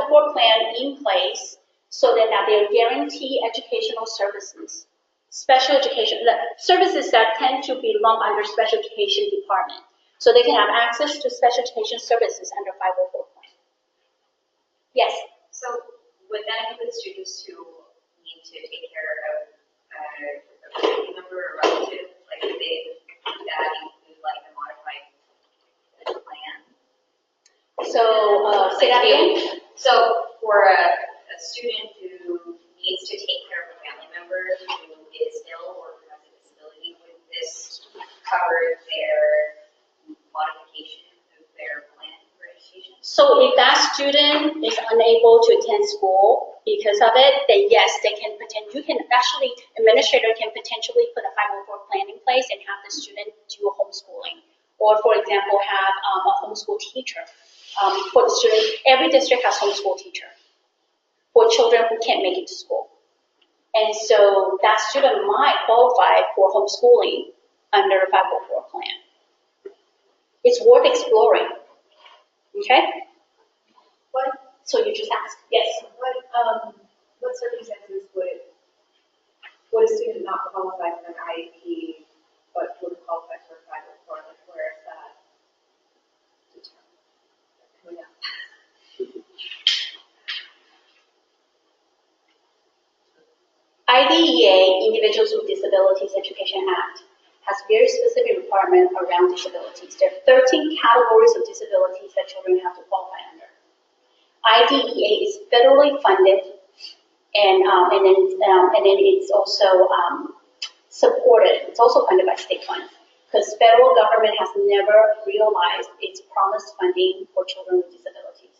504 plan in place so that they're guaranteed educational services, special education, services that tend to be lumped under special education department. So they can have access to special education services under 504 plan. Yes? So would that include students who need to take care of a family member or relative? Like would that include like a modified plan? So say that again. So for a student who needs to take care of a family member who is ill or who has a disability, would this cover their modification of their plan for education? So if that student is unable to attend school because of it, then yes, they can administrator can potentially put a 504 plan in place and have the student do homeschooling. Or for example, have a homeschool teacher for the student. Every district has homeschool teacher for children who can't make it to school. And so that student might qualify for homeschooling under a 504 plan. It's worth exploring. Okay? What, So you just ask. Yes? what circumstances would a student not qualify for an IEP, but would qualify for a 504? Like, where is that coming up? IDEA, Individuals with Disabilities Education Act, has very specific requirements around disabilities. There are 13 categories of disabilities that children have to qualify under. IDEA is federally funded, and then it's also supported. It's also funded by state funds, because federal government has never realized its promised funding for children with disabilities.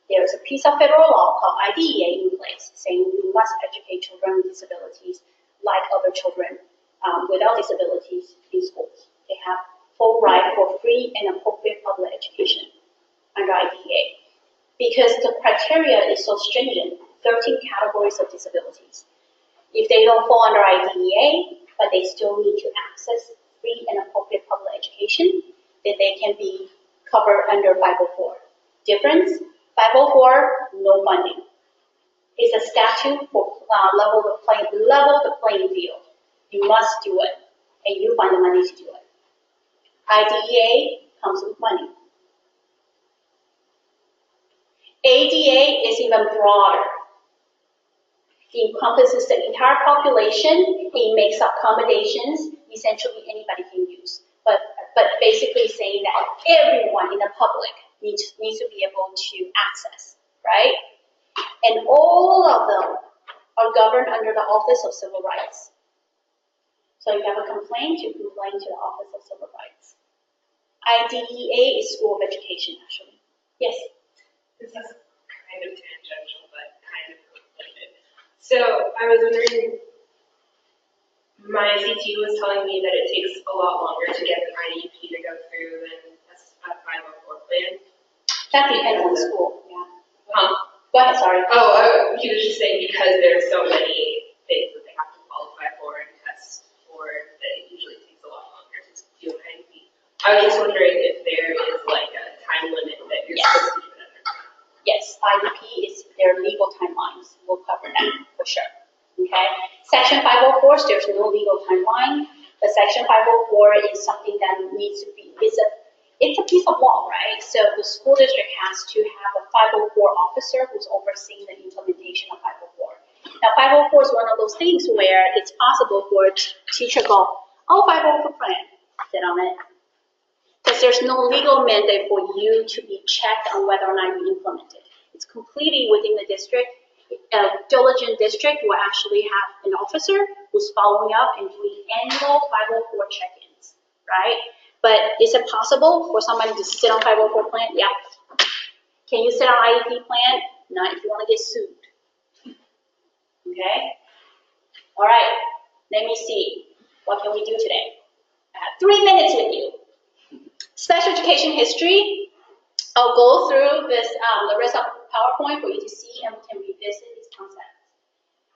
There's a piece of federal law called IDEA in place saying you must educate children with disabilities like other children without disabilities in schools. They have full right for free and appropriate public education under IDEA. Because the criteria is so stringent, 13 categories of disabilities. If they don't fall under IDEA, but they still need to access free and appropriate public education, then they can be covered under 504. Difference? 504, no funding. It's a statute for level the playing field. You must do it, and you find the money to do it. IDEA comes with money. ADA is even broader. It encompasses the entire population. It makes accommodations. Essentially, anybody can use. But basically saying that everyone in the public needs to be able to access, right? And all of them are governed under the Office of Civil Rights. So if you have a complaint, you complain to the Office of Civil Rights. IDEA is School of Education, actually. Yes? This is kind of tangential, but kind of related. So I was wondering, my CT was telling me that it takes a lot longer to get an IEP to go through than a 504 plan. That depends on the school, yeah. Go ahead, sorry. Oh, he was just saying because there's so many things that they have to qualify for and test for that it usually takes a lot longer to do an IEP. I was just wondering if there is like a time limit that you're supposed to do it under. Yes, IEP is their legal timelines. We'll cover that for sure. Okay. Section 504, there's no legal timeline, but Section 504 is something that needs to be, it's a piece of law, right? So the school district has to have a 504 officer who's overseeing the implementation of 504. Now 504 is one of those things where it's possible for a teacher to go, oh, 504 plan, sit on it. Because there's no legal mandate for you to be checked on whether or not you implement it. It's completely within the district. A diligent district will actually have an officer who's following up and doing annual 504 check-ins, right? But is it possible for somebody to sit on 504 plan? Yeah. Can you sit on IEP plan? Not if you want to get sued. Okay? All right. Let me see. What can we do today? I have 3 minutes with you. Special education history. I'll go through this, the rest of PowerPoint for you to see, and we can revisit these concepts.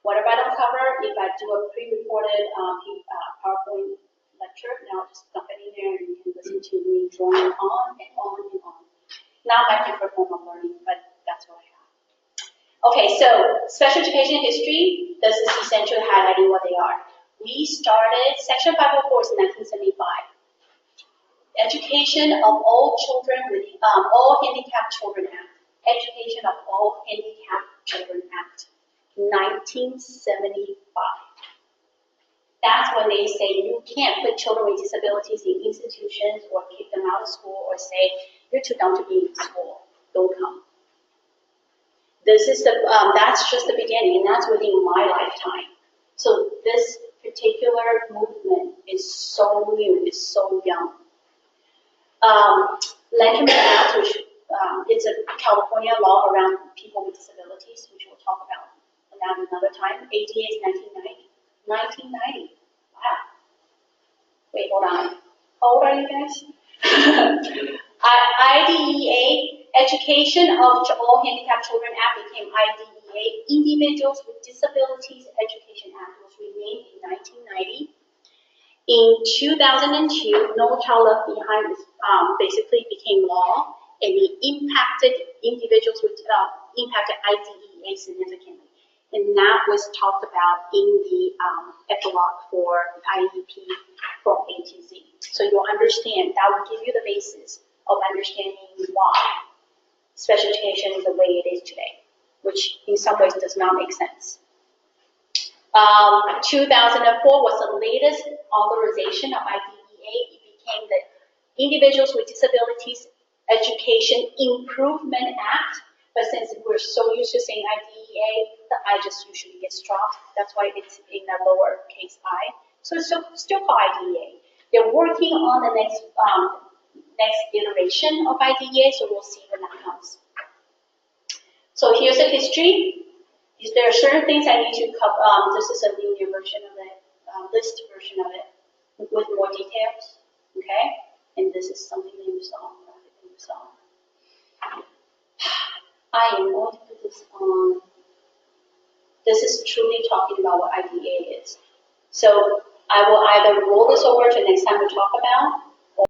Whatever I don't cover, if I do a pre-recorded PowerPoint lecture, now just dump it in there and you can listen to me drawing on and on and on. Not my favorite form of learning, but that's what I have. Okay, so special education history, this is essentially highlighting what they are. We started, Section 504 is 1975. Education of all children with, all handicapped children act. Education of all handicapped children act. 1975. That's when they say you can't put children with disabilities in institutions or kick them out of school or say, you're too dumb to be in school, don't come. This is the, that's just the beginning, and that's within my lifetime. So this particular movement is so new, it's so young. Lancaster Act, which is a California law around people with disabilities, which we'll talk about another time. ADA is 1990. 1990. Wow. Wait, hold on. How old are you guys? IDEA Education of All Handicapped Children Act became IDEA, Individuals with Disabilities Education Act, was renamed in 1990. In 2002, No Child Left Behind basically became law, and it impacted individuals with impacted IDEA significantly. And that was talked about in the epilogue for IEP from A to Z. So you'll understand, that will give you the basis of understanding why special education is the way it is today, which in some ways does not make sense. 2004 was the latest authorization of IDEA. It became the Individuals with Disabilities Education Improvement Act. But since we're so used to saying IDEA, the I just usually gets dropped. That's why it's in the lowercase I. So it's still called IDEA. They're working on the next iteration of IDEA, so we'll see when that comes. So here's the history. There are certain things I need to cover. This is a linear version of it, list version of it, with more details. Okay, and this is something that you saw. I am going to put this on. This is truly talking about what IDEA is. So I will either roll this over to next time we talk about,